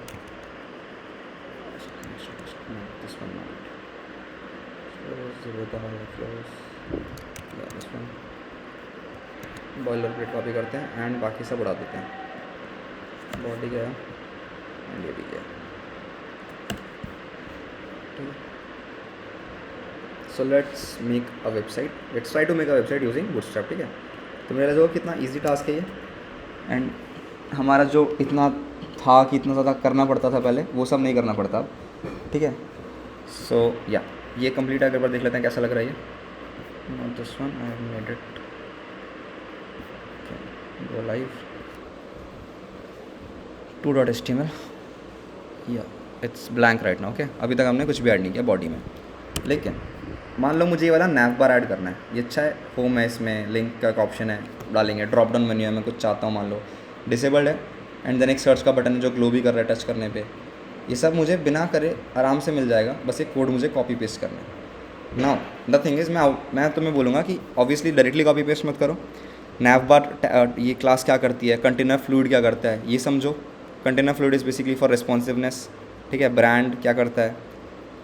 this one not this one boiler plate copy करते हैं एंड बाकी सब उड़ा देते हैं। बॉडी गया एंड ये भी गया, ठीक है। So let's make a website, let's try to make a website using Bootstrap, ठीक है। तो मेरा जो कितना इजी टास्क है ये, एंड हमारा जो इतना था कि इतना ज़्यादा करना पड़ता था पहले, वो सब नहीं करना पड़ता अब, ठीक है। सो या ये कंप्लीट है। एक बार देख लेते हैं कैसा लग रहा है ये। Not this one, I have made it, go live 2.html, या it's blank right now, okay. अभी तक हमने कुछ भी ऐड नहीं किया बॉडी में। लेकिन मान लो मुझे ये वाला नैव बार ऐड करना है, ये अच्छा है, होम है, इसमें लिंक का ऑप्शन है, डालेंगे। ड्रॉप डाउन मेन्यू है, मैं कुछ चाहता हूँ, मान लो डिसेबल्ड है, एंड देन एक सर्च का बटन है जो ग्लो भी कर रहा है टच करने पे। ये सब मुझे बिना करे आराम से मिल जाएगा, बस एक कोड मुझे कॉपी पेस्ट करना है। नाउ द थिंग इज़, मैं तुम्हें बोलूँगा कि ऑब्वियसली डायरेक्टली कॉपी पेस्ट मत करो। नैव बार ये क्लास क्या करती है, कंटेनर फ्लूइड क्या करता है ये समझो। Container fluid is basically for responsiveness, ठीक है। ब्रांड क्या करता है,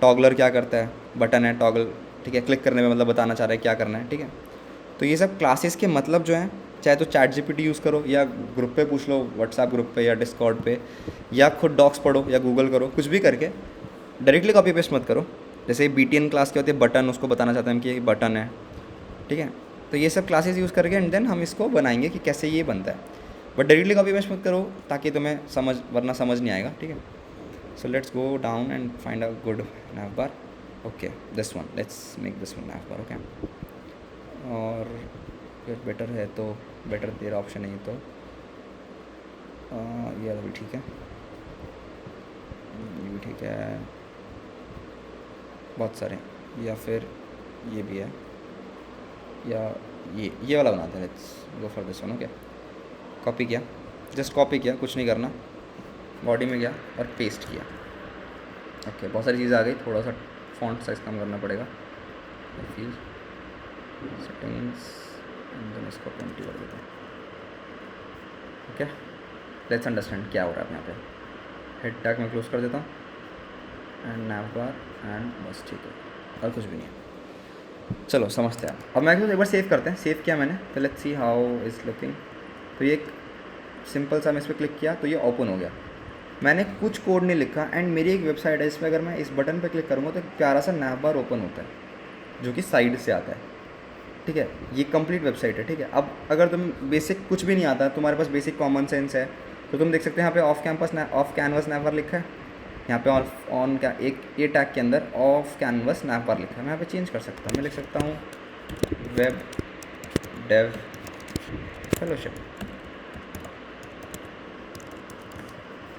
टॉगलर क्या करता है, बटन है टॉगल, ठीक है, क्लिक करने में मतलब बताना चाह रहा है क्या करना है, ठीक है। तो ये सब क्लासेस के मतलब जो हैं, चाहे तो ChatGPT यूज़ करो या ग्रुप पे पूछ लो, व्हाट्सएप ग्रुप पे या डिस्कॉर्ड पे, या खुद डॉक्स पढ़ो या गूगल करो, कुछ भी करके डायरेक्टली कॉपी पेस्ट मत करो। जैसे BTN क्लास क्या होती है, बटन, उसको बताना चाहते हैं कि ये बटन है, ठीक है। तो ये सब क्लासेस यूज़ करके एंड देन हम इसको बनाएंगे कि कैसे ये बनता है, बट डायरेक्टली कॉपी पेस्ट मत करो ताकि तुम्हें समझ, वरना समझ नहीं आएगा, ठीक है। So let's go down and find a good naive bar, okay this one, let's make this one naive bar, okay. और फिर बेटर है तो बेटर तेरा ऑप्शन है ये तो ये भी ठीक है, ये भी ठीक है, बहुत सारे, या फिर ये भी है, या ये वाला बनाते हैं। Let's go for this one, okay. Copy किया, जस्ट कॉपी किया, कुछ नहीं करना, बॉडी में गया और पेस्ट किया, ओके। बहुत सारी चीज़ें आ गई, थोड़ा सा फॉन्ट साइज कम करना पड़ेगा, सेटिंग्स, इसको 20 कर देता हूँ, ओके। लेट्स अंडरस्टैंड क्या हो रहा है यहाँ पे। हेड टैग में क्लोज कर देता हूँ एंड नैव बार एंड बस, ठीक है, और कुछ भी नहीं है। चलो समझते हैं। अब मैं एक बार सेव करते हैं, सेव किया मैंने, तो let's see how is looking. तो ये एक सिंपल सा, मैं इस पर क्लिक किया तो ये ओपन हो गया। मैंने कुछ कोड नहीं लिखा एंड मेरी एक वेबसाइट है, इस पर अगर मैं इस बटन पर क्लिक करूँगा तो एक प्यारा सा नैव बार ओपन होता है जो कि साइड से आता है, ठीक है, ये कंप्लीट वेबसाइट है। ठीक है, अब अगर तुम बेसिक कुछ भी नहीं आता, तुम्हारे पास बेसिक कॉमन सेंस है, तो तुम देख सकते हैं यहाँ पे ऑफ कैनवस नैव बार लिखा है, यहाँ पे ऑन क्या एक ए टैग के अंदर ऑफ कैनवस नैव बार लिखा है। मैं यहाँ पे चेंज कर सकता हूँ, मैं लिख सकता हूँ web dev fellowship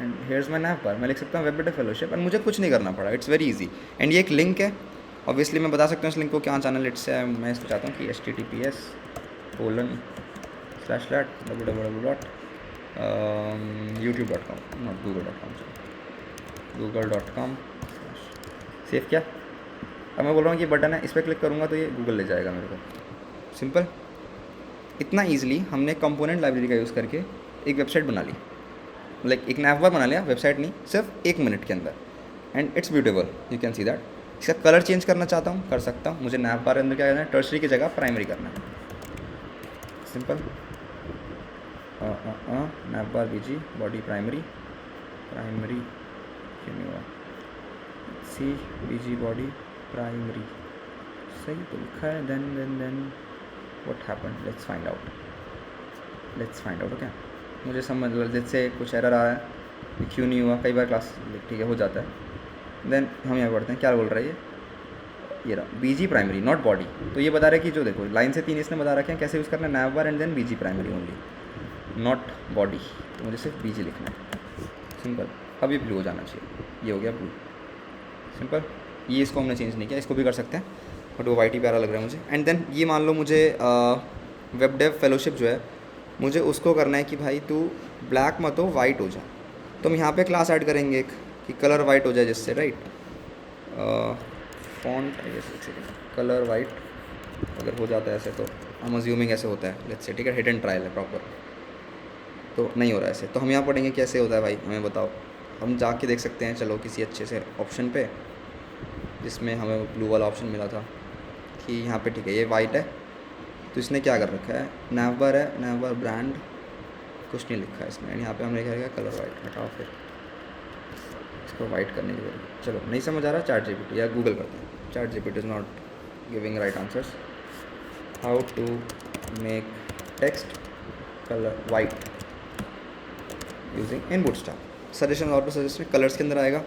and here's my nav bar. मैं लिख सकता हूँ वेब डेव फेलोशिप एंड मुझे कुछ नहीं करना पड़ा, इट्स वेरी इजी। एंड ये एक लिंक है, ऑब्वियसली मैं बता सकता हूँ इस लिंक को क्या जाना लेट से। मैं इसको चाहता हूँ कि https://www.youtube.com नॉट google.com सेव किया। अब मैं बोल रहा हूँ कि बटन है, इस पर क्लिक करूँगा तो ये गूगल ले जाएगा मेरे को। सिंपल, इतना ईजिली हमने कंपोनेंट लाइब्रेरी का यूज़ करके एक वेबसाइट बना ली, लाइक एक नैव बार बना लिया, वेबसाइट नहीं, सिर्फ 1 मिनट के अंदर। And it's beautiful, you can see that. इसका कलर चेंज करना चाहता हूँ, कर सकता हूँ। मुझे नैव बार के अंदर क्या करना है, टर्सरी की जगह प्राइमरी करना है। सिंपल, नैव बार बीजी बॉडी प्राइमरी क्यों नहीं हुआ, सी बीजी बॉडी प्राइमरी सही तो लिखा है। Then what happened, let's find out okay. मुझे समझ लो जैसे कुछ एरर आ रहा है, क्यों नहीं हुआ, कई बार क्लास ठीक है हो जाता है। देन हम यहाँ पढ़ते हैं क्या बोल रहा है ये रहा बीजी प्राइमरी नॉट बॉडी। तो ये बता रहा है कि जो देखो लाइन से 3 इसने बता रखे हैं कैसे यूज़ करना है, nav bar and then BG primary only, not body. तो मुझे सिर्फ बीजी लिखना है, सिंपल। अब ये ब्लू हो जाना चाहिए, ये हो गया ब्लू, सिंपल। ये इसको हमने चेंज नहीं किया, इसको भी कर सकते हैं बट वो वाइट ही प्यारा लग रहा है मुझे। एंड देन ये मान लो मुझे वेब डेव फेलोशिप जो है, मुझे उसको करना है कि भाई तू ब्लैक मत हो, वाइट हो जा। तो हम यहाँ पे क्लास ऐड करेंगे एक कि कलर वाइट हो जाए जिससे, राइट, फॉन्ट कलर वाइट अगर हो जाता है ऐसे, तो हम अज्यूमिंग ऐसे होता है लेट्स से, ठीक है, हिट एंड ट्रायल है प्रॉपर, तो नहीं हो रहा है ऐसे। तो हम यहाँ पढ़ेंगे कैसे होता है भाई, हमें बताओ। हम जाके देख सकते हैं, चलो किसी अच्छे से ऑप्शन पे जिसमें हमें ब्लू वाला ऑप्शन मिला था कि यहाँ पे ठीक है ये वाइट है, तो इसने क्या कर रखा है, नैव बार है, नैव बार ब्रांड कुछ नहीं लिखा है इसमें। यहाँ पे हमने क्या किया, कलर वाइट, हटाओ फिर इसको वाइट करने की जरूरत। चलो नहीं समझ आ रहा, चैट जीपीटी या गूगल करते हैं। Chat GPT is not giving right answers. How to make text colour white using in Bootstrap. Suggestion auto suggestion colours के अंदर आएगा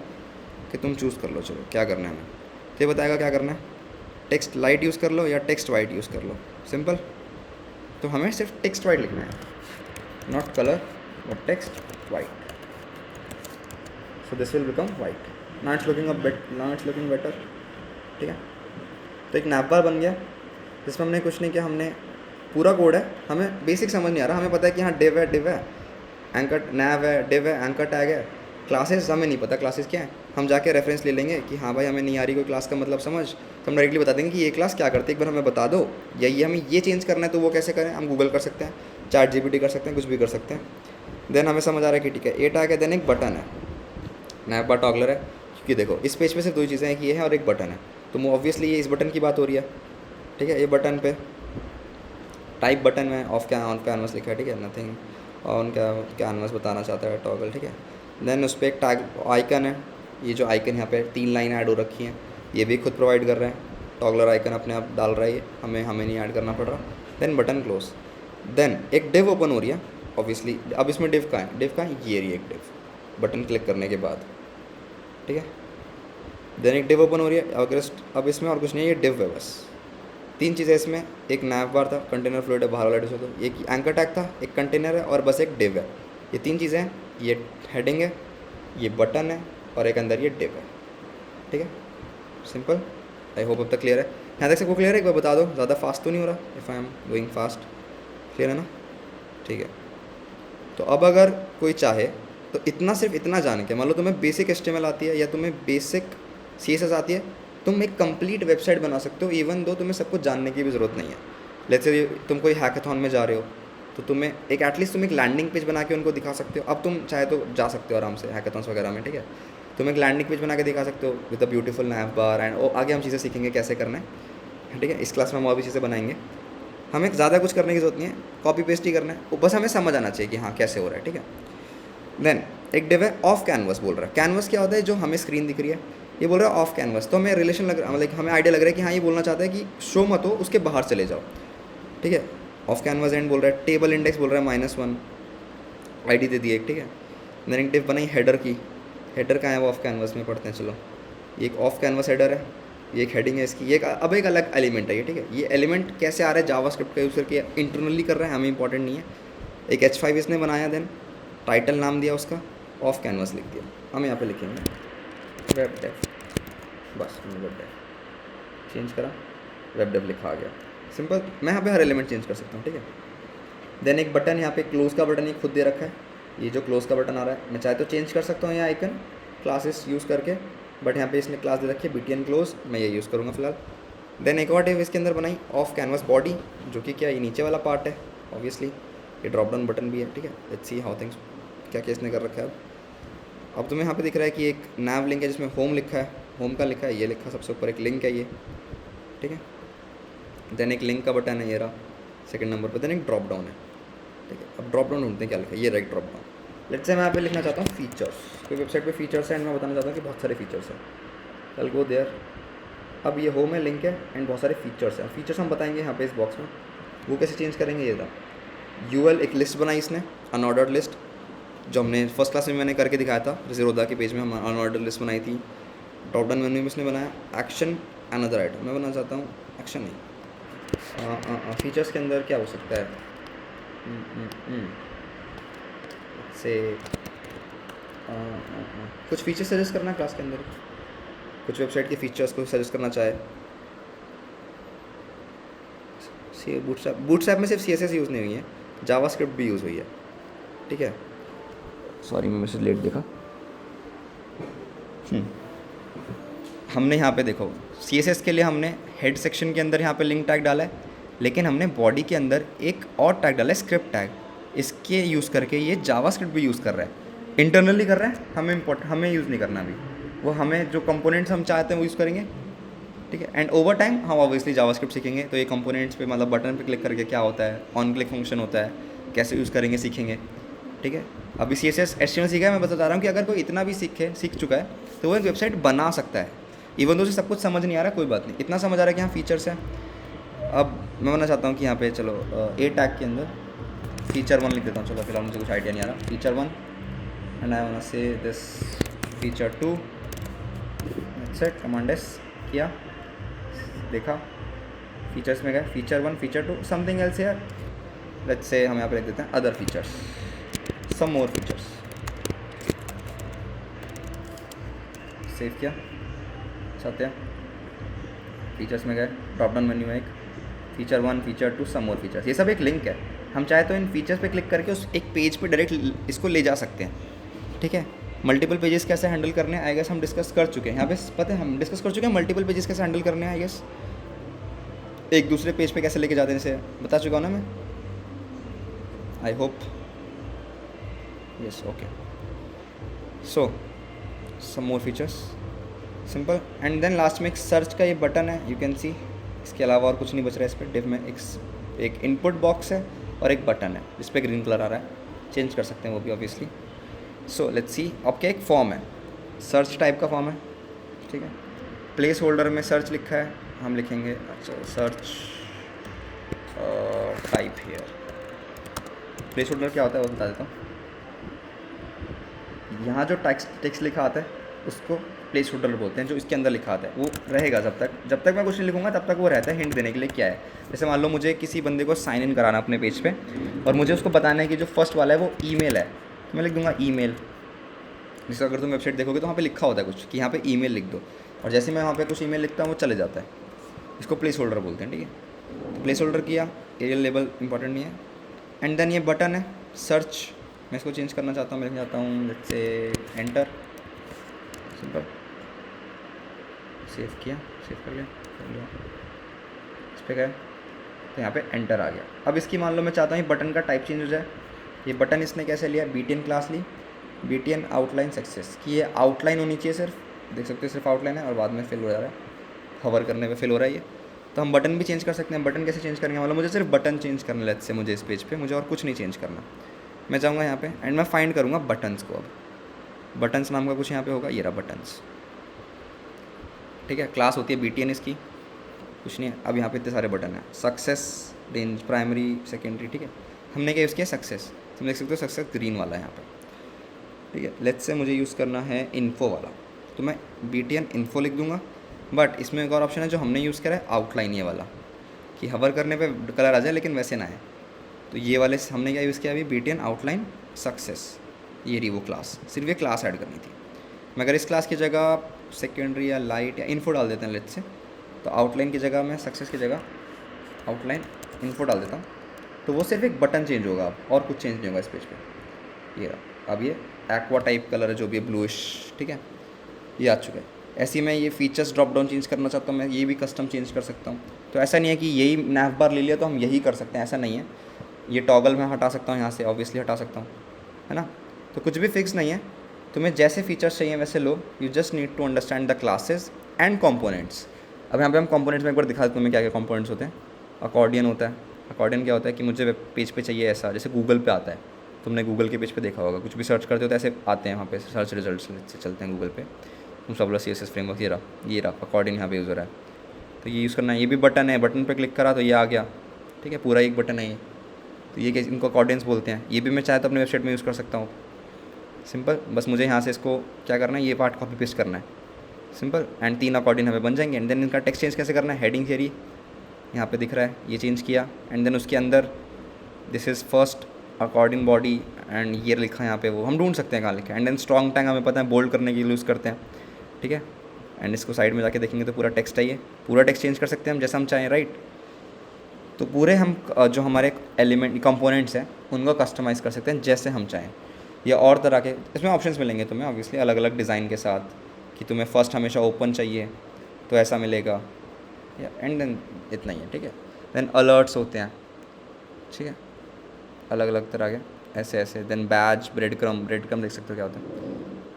कि तुम चूज़ कर लो, चलो क्या करना है हमें, तो ये बताएगा क्या करना है, टेक्स्ट लाइट यूज़ कर लो या टेक्स्ट वाइट यूज़ कर लो, सिंपल। तो हमें सिर्फ टेक्स्ट वाइट लिखना है, not colour but text white. So this will become white, now it's looking better, ठीक है। तो एक नैव बार बन गया जिसमें हमने कुछ नहीं किया, हमने पूरा कोड है, हमें बेसिक समझ नहीं आ रहा, हमें पता है कि हाँ डिव है एंकर नैव है, डिव है, एंकर टैग है, क्लासेस हमें नहीं पता क्लासेस क्या है। हम जाके रेफरेंस ले लेंगे कि हाँ भाई हमें नहीं आ रही कोई क्लास का मतलब समझ, तो हम डायरेक्टली बता देंगे कि ये क्लास क्या करती है, एक बार हमें बता दो, या ये हमें ये चेंज करना है तो वो कैसे करें, हम गूगल कर सकते हैं, चैट जीपीटी कर सकते हैं, कुछ भी कर सकते हैं। देन हमें समझ आ रहा है कि ठीक है ए टैग है, देन एक बटन है, नैव बार टॉगलर है, क्योंकि देखो इस पेज पे सिर्फ 2 चीज़ें हैं कि ये है और एक बटन है, तो ऑब्वियसली ये इस बटन की बात हो रही है, ठीक है। ये बटन पे टाइप बटन में ऑन कैनवस लिखा है, ठीक है, नथिंग ऑन कैनवस बताना चाहता है टॉगल, ठीक है। देन उस पर एक टैग आइकन है, ये जो आइकन यहाँ पे 3 लाइन ऐड हो रखी हैं, ये भी खुद प्रोवाइड कर रहे हैं, टॉगलर आइकन अपने आप डाल रहा है ये, हमें नहीं ऐड करना पड़ रहा। देन बटन क्लोज, देन एक डिव ओपन हो रही है ऑब्वियसली। अब इसमें डिव कहाँ है, ये रही एक डिव बटन क्लिक करने के बाद, ठीक है। देन एक डिव ओपन हो रही है, अगर अब इसमें और कुछ नहीं है, ये डिव है बस। 3 चीज़ें इसमें, एक नैव बार था, कंटेनर फ्लोट है बाहर वाला डिस्क, तो एक एंकर टैग था, एक कंटेनर है और बस एक डिव है। ये 3 चीज़ें हैं, ये हेडिंग है, ये बटन है और एक अंदर ये डिव है, ठीक है, सिंपल। आई होप अब तक क्लियर है, यहाँ तक सबको क्लियर है, एक बार बता दो, ज़्यादा फास्ट तो नहीं हो रहा, if I am going fast, clear है ना, ठीक है। तो अब अगर कोई चाहे तो सिर्फ इतना जान के, मान लो तुम्हें बेसिक HTML आती है या तुम्हें बेसिक CSS आती है, तुम एक कंप्लीट वेबसाइट बना सकते हो, इवन दो तुम्हें सब कुछ जानने की भी ज़रूरत नहीं है। लेट्स से तुम कोई हैकाथॉन में जा रहे हो तो तुम्हें एक एटलीस्ट तुम एक लैंडिंग पेज बना के उनको दिखा सकते हो। अब तुम चाहे तो जा सकते हो आराम से हैकाथॉन्स वगैरह में, ठीक है, तुम एक लैंडिंग पेज बना के दिखा सकते हो with a beautiful naive bar and आगे हम चीज़ें सीखेंगे कैसे करना है, ठीक है। इस क्लास में हम और भी चीज़ें बनाएंगे, हमें ज़्यादा कुछ करने की जरूरत नहीं है, कॉपी पेस्ट ही करना है, बस हमें समझ आना चाहिए कि हाँ कैसे हो रहा है, ठीक है। देन एक डिव है ऑफ कैनवस, बोल रहा है कैनवस क्या होता है, जो हमें स्क्रीन दिख रही है, ये बोल रहा है ऑफ कैनवस। तो हमें रिलेशन लग रहा है, मतलब हमें आइडिया लग रहा है कि हाँ ये बोलना चाहता है कि शो मत हो, उसके बाहर चले जाओ। ठीक है। ऑफ कैनवास एंड बोल रहा है, टेबल इंडेक्स बोल रहा है -1, आईडी दे दी एक, ठीक है। मैंने एक डिफ बनाई हेडर की, हेडर कहाँ है वो ऑफ कैनवास में पढ़ते हैं चलो। ये एक ऑफ कैनवास हेडर है, ये एक हेडिंग है इसकी, ये अब एक अलग एलिमेंट है ये, ठीक है। ये एलिमेंट कैसे आ रहा है, जावास्क्रिप्ट का यूज़ करके इंटरनली कर रहा है, हमें इंपॉर्टेंट नहीं है। एक H5 इसने बनाया, देन टाइटल नाम दिया उसका, ऑफ कैनवास लिख दिया। हम यहाँ पे लिखेंगे वेब डेव, बस हमने वेब डेव चेंज करा, वेब डेव लिखा आ गया, सिंपल। मैं यहाँ पे हर एलिमेंट चेंज कर सकता हूँ, ठीक है। देन एक बटन यहाँ पे क्लोज का बटन ये खुद दे रखा है, ये जो क्लोज का बटन आ रहा है मैं चाहे तो चेंज कर सकता हूँ यहाँ आइकन क्लासेस यूज़ करके, बट यहाँ पे इसने क्लास दे रखी है BTN क्लोज, मैं ये यूज़ करूँगा फिलहाल। देन एक और डिव इसके अंदर बनाई ऑफ कैनवास बॉडी, जो कि क्या ये नीचे वाला पार्ट है ऑब्वियसली, ये ड्रॉप डाउन बटन भी है, ठीक है। लेट्स सी हाउ थिंग्स, क्या क्या इसने कर रखा है। अब तुम्हें यहाँ पे दिख रहा है कि एक नैव लिंक है जिसमें होम लिखा है, होम का लिखा है, ये लिखा सबसे ऊपर एक लिंक है ये, ठीक है। देन एक लिंक का बटन है ये रहा सेकंड नंबर पर, देन एक ड्रॉप डाउन है, ठीक है। अब ड्रॉप डाउन ढूंढते हैं क्या लिखा है, ये right drop down. Let's say मैं यहाँ पे लिखना चाहता हूँ फीचर्स, कोई वेबसाइट पे फीचर्स है एंड मैं बताना चाहता हूँ कि बहुत सारे फीचर्स हैं, कल गो देयर। अब ये होम है, लिंक है एंड बहुत सारे फीचर्स हैं। फीचर्स हम बताएंगे यहाँ पे इस बॉक्स में, वो कैसे चेंज करेंगे ये था। UL एक लिस्ट बनाई इसने, अनऑर्डर्ड लिस्ट, जो हमने फर्स्ट क्लास में मैंने करके दिखाया था, जैसे रोदा के पेज में हम अनऑर्डर्ड लिस्ट बनाई थी। ड्रॉप डाउन मेन्यू में इसने बनाया एक्शन अनदर आइटम, मैं बनाना चाहता हूँ एक्शन नहीं, फीचर्स के अंदर क्या हो सकता है, से कुछ फीचर्स सजेस्ट करना क्लास के अंदर, कुछ वेबसाइट के फीचर्स को सजेस्ट करना चाहे। बूटस्ट्रैप में सिर्फ CSS यूज़ नहीं हुई है, जावास्क्रिप्ट भी यूज़ हुई है, ठीक है। सॉरी मैं मैसेज लेट देखा। हमने यहाँ पे देखो CSS के लिए हमने हेड सेक्शन के अंदर यहाँ पे लिंक टैग डाला है, लेकिन हमने बॉडी के अंदर एक और टैग डाला है स्क्रिप्ट टैग, इसके यूज़ करके ये जावास्क्रिप्ट भी यूज़ कर रहा है, इंटरनली कर रहा है, हमें यूज़ नहीं करना अभी, वो हमें जो कंपोनेंट्स हम चाहते हैं वो यूज़ करेंगे, ठीक है। एंड ओवर टाइम हम ऑब्वियसली जावास्क्रिप्ट सीखेंगे, तो ये कंपोनेंट्स पे मतलब बटन पे क्लिक करके क्या होता है, ऑन क्लिक फंक्शन होता है, कैसे यूज़ करेंगे सीखेंगे, ठीक है। अभी CSS HTML सीखा है, मैं बता रहा हूँ कि अगर कोई इतना भी सीख चुका है तो वो एक वेबसाइट बना सकता है, इवन तो उसे सब कुछ समझ नहीं आ रहा, कोई बात नहीं, इतना समझ आ रहा है कि यहाँ फीचर्स हैं। अब मैं बनना चाहता हूँ कि यहाँ पे चलो A टैग के अंदर फीचर 1 लिख देता हूँ, चलो फिलहाल मुझे कुछ आइडिया नहीं आ रहा, feature 1 and I want say this feature 2, set command S किया, देखा फीचर्स में गए, फीचर 1 फीचर 2 समथिंग एल्स यार, लेट्स से हम यहाँ पे लिख देते हैं अदर फीचर्स, सम मोर फीचर्स, सेव किया, सत्या फीचर्स में गए, ड्रॉप डाउन मेन्यू में एक फीचर 1 फीचर 2 सम मोर फीचर्स, ये सब एक लिंक है, हम चाहे तो इन फीचर्स पे क्लिक करके उस एक पेज पे डायरेक्ट इसको ले जा सकते हैं, ठीक है। मल्टीपल पेजेस कैसे हैंडल करने हैं आई गेस हम डिस्कस कर चुके हैं, यहाँ पे पता है हम डिस्कस कर चुके हैं मल्टीपल पेजेस कैसे हैंडल करने हैं, आई गेस एक दूसरे पेज पे कैसे लेके जाते हैं इसे बता चुका हूँ ना मैं, I hope yes, okay. So some more features simple, and then last में एक सर्च का ये बटन है, यू कैन सी, इसके अलावा और कुछ नहीं बच रहा है इस पर। डिव में एक इनपुट बॉक्स है और एक बटन है जिस पे ग्रीन कलर आ रहा है, चेंज कर सकते हैं वो भी ऑब्वियसली। सो लेट्स सी, आपका एक फॉर्म है, सर्च टाइप का फॉर्म है, ठीक है। प्लेस होल्डर में सर्च लिखा है, हम लिखेंगे अच्छा search type hair. Place holder क्या होता है वो बता देता हूँ, यहाँ जो टेक्स्ट लिखा आता है उसको प्लेस होल्डर बोलते हैं, जो इसके अंदर लिखा आता है वो रहेगा जब तक मैं कुछ नहीं लिखूंगा तब तक वो रहता है, हिंट देने के लिए क्या है। जैसे मान लो मुझे किसी बंदे को साइन इन कराना अपने पेज पे और मुझे उसको बताना है कि जो फर्स्ट वाला है वो ईमेल है, तो मैं लिख दूंगा ईमेल। जिसका अगर तुम वेबसाइट देखोगे तो वहाँ पे लिखा होता है कुछ कि यहाँ पे ईमेल लिख दो, और जैसे मैं वहाँ पे कुछ ईमेल लिखता हूँ वो चले जाता है, इसको प्लेस होल्डर बोलते हैं, ठीक है। तो प्लेस होल्डर किया, एरियल लेबल इंपॉर्टेंट नहीं है, एंड देन ये बटन है सर्च, मैं इसको चेंज करना चाहता हूँ, मैं लिखना चाहता हूँ let's say enter, simple, save किया, सेव कर लिया इस पर गया तो यहाँ पे एंटर आ गया। अब इसकी मान लो मैं चाहता हूँ ये बटन का टाइप चेंज हो जाए, ये बटन इसने कैसे लिया, BTN क्लास ली, BTN आउटलाइन सक्सेस की, ये आउटलाइन होनी चाहिए सिर्फ, देख सकते हो सिर्फ आउटलाइन है और बाद में फिल हो जा रहा है, हवर करने पे फिल हो रहा है ये। तो हम बटन भी चेंज कर सकते हैं, बटन कैसे चेंज करेंगे, मतलब मुझे सिर्फ बटन चेंज करना लेट्स से मुझे इस पेज पे मुझे और कुछ नहीं चेंज करना, मैं जाऊँगा यहाँ पे एंड मैं फाइंड करूँगा बटन्स को। अब बटन्स नाम का कुछ यहाँ पे होगा, ये रहा बटन्स, ठीक है। क्लास होती है BTN इसकी, कुछ नहीं है। अब यहाँ पे इतने सारे बटन हैं, सक्सेस, रेंज, प्राइमरी, सेकेंडरी, ठीक है। हमने क्या यूज़ किया, सक्सेस। तुम देख सकते हो सक्सेस ग्रीन वाला है यहाँ पे, ठीक है। लेट्स से मुझे यूज़ करना है इन्फो वाला, तो मैं BTN इन्फो लिख दूंगा। बट इसमें एक और ऑप्शन है जो हमने यूज़ करा है, आउटलाइन ये वाला, कि हवर करने पे कलर आ जाए लेकिन वैसे ना है। तो ये वाले हमने क्या यूज़ किया अभी, BTN आउटलाइन सक्सेस, ये रही वो क्लास, सिर्फ ये क्लास ऐड करनी थी। मगर इस क्लास की जगह सेकेंडरी या लाइट या इन्फो डाल देते हैं लेट्स से, तो आउटलाइन की जगह मैं सक्सेस की जगह आउटलाइन इन्फो डाल देता हूँ। तो वो सिर्फ एक बटन चेंज होगा, अब और कुछ चेंज नहीं होगा इस पेज पे। ये रहा, अब ये एक्वा टाइप कलर है जो भी है, ब्लूइश, ठीक है, ये आ चुका है। ऐसे ही मैं ये फीचर्स ड्रॉप डाउन चेंज करना चाहता हूँ, मैं ये भी कस्टम चेंज कर सकता हूँ। तो ऐसा नहीं है कि यही नैव बार ले लिया तो हम यही कर सकते हैं, ऐसा नहीं है। ये टॉगल मैं हटा सकता हूँ यहाँ से, ऑब्वियसली हटा सकता हूँ, है ना। तो कुछ भी फिक्स नहीं है, तुम्हें जैसे फीचर्स चाहिए वैसे लो। You just need to understand the classes and components. अब यहाँ पे हम कंपोनेंट्स में एक बार दिखा देते तुम्हें क्या क्या कंपोनेंट्स होते हैं। अकॉर्डियन होता है, अकॉर्डियन क्या होता है कि मुझे वेब पेज पे चाहिए ऐसा, जैसे गूगल पे आता है, तुमने गूगल के पेज पे देखा होगा, कुछ भी सर्च करते हो तो ऐसे आते हैं वहाँ पे सर्च रिजल्ट्स से चलते हैं गूगल पे। तुम सब CSS फ्रेमवर्क, ये रहा अकॉर्डियन यहाँ पे यूज़ हो रहा है, तो ये यूज़ करना है। ये भी बटन है, बटन पे क्लिक करा तो ये आ गया, ठीक है, पूरा एक बटन है ये। तो ये इनको अकॉर्डियंस बोलते हैं। ये भी मैं चाहे तो अपने वेबसाइट में यूज़ कर सकता हूँ, सिंपल। बस मुझे यहाँ से इसको क्या करना है, ये पार्ट कॉपी पेस्ट करना है, सिंपल। एंड 3 अकॉर्डियन हमें बन जाएंगे। एंड देन इनका टेक्स्ट चेंज कैसे करना है, हेडिंग थियरी यहाँ पे दिख रहा है, ये चेंज किया। एंड देन उसके अंदर this is first according body, and ये लिखा है यहाँ पे, वो हम ढूंढ सकते हैं कहाँ लिखा है। एंड देन स्ट्रॉन्ग टैग हमें पता है बोल्ड करने के लिए यूज़ करते हैं, ठीक है। एंड इसको साइड में जाके देखेंगे तो पूरा टेक्स्ट है, ये पूरा टेक्स्ट चेंज कर सकते हैं हम जैसा हम चाहें, राइट। तो पूरे हम जो हमारे एलिमेंट कंपोनेंट्स हैं उनको कस्टमाइज़ कर सकते हैं जैसे हम चाहें, या और तरह के इसमें ऑप्शंस मिलेंगे तुम्हें ऑब्वियसली अलग अलग डिज़ाइन के साथ, कि तुम्हें फर्स्ट हमेशा ओपन चाहिए तो ऐसा मिलेगा, या एंड देन इतना ही है, ठीक है। देन अलर्ट्स होते हैं, ठीक है, अलग अलग तरह के ऐसे ऐसे। देन बैज, ब्रेड क्रम देख सकते हो क्या होता है।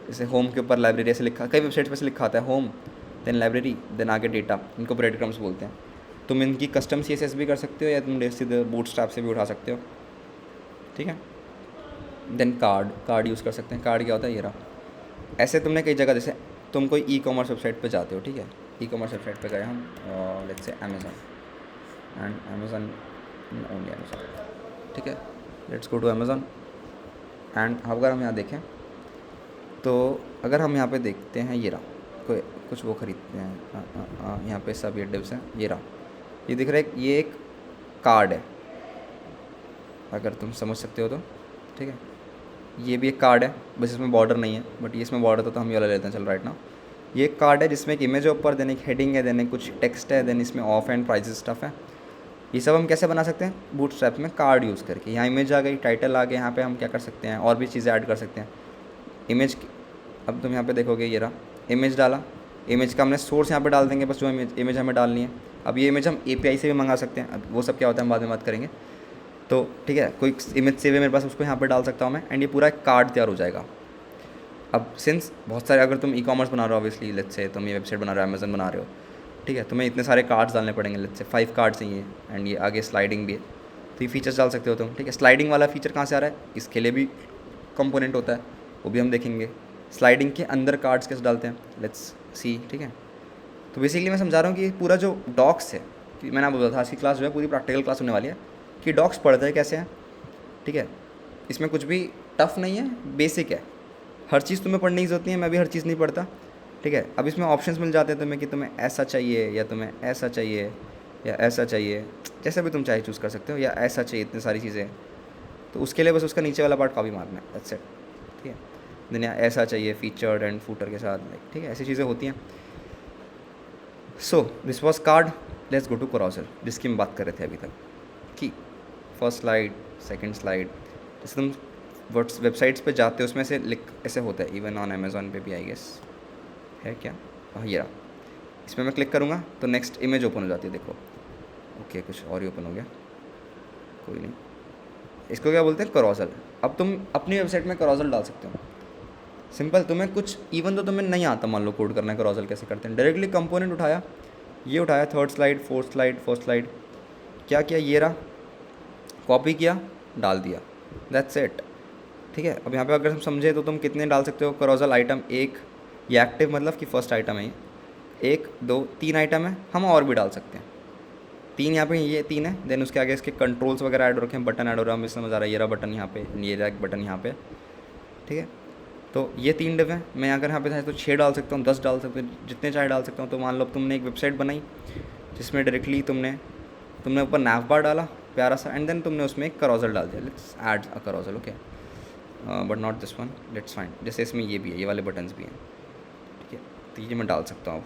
जैसे होम के ऊपर लाइब्रेरी ऐसे लिखा, कई वेबसाइट्स पे से लिखा आता है होम, देन लाइब्रेरी, देन आगे डेटा, इनको ब्रेड क्रम्स बोलते हैं। तुम इनकी कस्टम CSS भी कर सकते हो या तुम सीधे बूटस्ट्रैप से भी उठा सकते हो, ठीक है। देन कार्ड यूज़ कर सकते हैं। कार्ड क्या होता है, ये रहा। ऐसे तुमने कई जगह, जैसे तुम कोई ई-कॉमर्स वेबसाइट पे जाते हो, ठीक है, ई-कॉमर्स वेबसाइट पे गए हम, let's say Amazon, and Amazon only Amazon, ठीक है। Let's go to Amazon. And अगर हम यहाँ देखें तो अगर हम यहाँ पे देखते हैं, ये रहा, कोई कुछ वो ख़रीदते हैं, यहाँ पे सब ये डिव्स हैं, ये रहा, ये दिख रहा है, ये एक कार्ड है, अगर तुम समझ सकते हो तो, ठीक है। ये भी एक कार्ड है, बस इसमें बॉर्डर नहीं है, बट ये इसमें बॉर्डर तो हम ये वाला लेते हैं, चल राइट ना। ये एक कार्ड है जिसमें एक इमेज है ऊपर, देन एक हेडिंग है, देन एक कुछ टेक्स्ट है, देन इसमें ऑफ एंड प्राइजेस स्टफ है। ये सब हम कैसे बना सकते हैं, बूटस्ट्रैप में कार्ड यूज़ करके। यहाँ इमेज आ गई, टाइटल आ गया, यहाँ पे हम क्या कर सकते हैं, और भी चीज़ें ऐड कर सकते हैं। इमेज, अब तुम यहाँ पे देखोगे, ये रहा, इमेज डाला, इमेज का हमने सोर्स यहाँ पे डाल देंगे, बस जो इमेज हमें डालनी है। अब ये इमेज हम API से भी मंगा सकते हैं, अब वो सब क्या होता है हम बाद में बात करेंगे। तो ठीक है, कोई इमेज सेव है मेरे पास, उसको यहाँ पे डाल सकता हूँ मैं, एंड ये पूरा एक कार्ड तैयार हो जाएगा। अब सिंस बहुत सारे, अगर तुम ई-कॉमर्स बना रहे हो, ऑब्वियसली लेट्स से तुम ये वेबसाइट बना रहे हो, अमेज़न बना रहे हो, ठीक है, तुम्हें इतने सारे कार्ड्स डालने पड़ेंगे, लेट्स से 5 कार्ड्स हैं ये, एंड ये आगे स्लाइडिंग भी है, तो ये फीचर्स डाल सकते हो तुम, ठीक है। स्लाइडिंग वाला फीचर कहाँ से आ रहा है, इसके लिए भी कंपोनेंट होता है, वो भी हम देखेंगे। स्लाइडिंग के अंदर कार्ड्स कैसे डालते हैं, लेट्स सी, ठीक है। तो बेसिकली मैं समझा रहा हूँ कि पूरा जो डॉक्स है, कि मैंने बोला था आज की क्लास जो है पूरी प्रैक्टिकल क्लास होने वाली है, कि डॉक्स पढ़ते हैं कैसे हैं, ठीक है। इसमें कुछ भी टफ नहीं है, बेसिक है, हर चीज़ तुम्हें पढ़ने की ज़रूरत नहीं है, मैं भी हर चीज़ नहीं पढ़ता, ठीक है। अब इसमें ऑप्शंस मिल जाते हैं तुम्हें कि तुम्हें ऐसा चाहिए, या तुम्हें ऐसा चाहिए, या ऐसा चाहिए, जैसे भी तुम चाहे चूज़ कर सकते हो, या ऐसा चाहिए, इतनी सारी चीज़ें। तो उसके लिए बस उसका नीचे वाला पार्ट कॉपी मारना है, दैट्स इट, ठीक है। देन ऐसा चाहिए फीचर्ड एंड फूटर के साथ, ठीक है, ऐसी चीज़ें होती हैं। So this was card, let's go to carousel, जिसकी हम बात कर रहे थे अभी तक, कि फर्स्ट स्लाइड, सेकंड स्लाइड, जैसे तुम वेबसाइट्स पे जाते हो उसमें से लिख ऐसे होता है, इवन ऑन अमेज़ॉन पे भी आई गेस है क्या, हाँ ये रहा। इसमें मैं क्लिक करूँगा तो नेक्स्ट इमेज ओपन हो जाती है, देखो, ओके कुछ और ही ओपन हो गया, कोई नहीं। इसको क्या बोलते हैं, कैरोसेल। अब तुम अपनी वेबसाइट में कैरोसेल डाल सकते हो, सिंपल। तुम्हें कुछ इवन तो तुम्हें नहीं आता, मान लो कोड करना है, कैरोसेल कैसे करते हैं, डायरेक्टली कंपोनेंट उठाया, ये उठाया, third slide, fourth slide, first slide, क्या किया, ये रहा, कॉपी किया, डाल दिया, दैट्स इट, ठीक है। अब यहाँ पे अगर हम समझे तो तुम कितने डाल सकते हो कैरोसेल आइटम, एक, ये एक्टिव मतलब कि फर्स्ट आइटम है ये, 1 2 3 आइटम है, हम और भी डाल सकते हैं, तीन यहाँ पे ये तीन है, देन उसके आगे इसके कंट्रोल्स वगैरह ऐड हो रखे हैं, बटन ऐड हो रहा है, हमें समझ आ रहा है, ये रहा बटन यहाँ पे, ये रहा एक बटन यहाँ पे, ठीक है। तो ये 3 डिव हैं। मैं अगर यहाँ पे चाहे तो 6 डाल सकता हूँ, 10 डाल सकता हूँ, जितने चाहे डाल सकता हूँ। तो मान लो अब तुमने एक वेबसाइट बनाई जिसमें डायरेक्टली तुमने ऊपर नैव बार डाला प्यारा सा, एंड देन तुमने उसमें एक करोजल डाल दिया, let's add a carousel, okay, but not this one, let's find. जैसे इसमें ये भी है, ये वाले बटन्स भी हैं, ठीक है, तो ये मैं डाल सकता हूँ।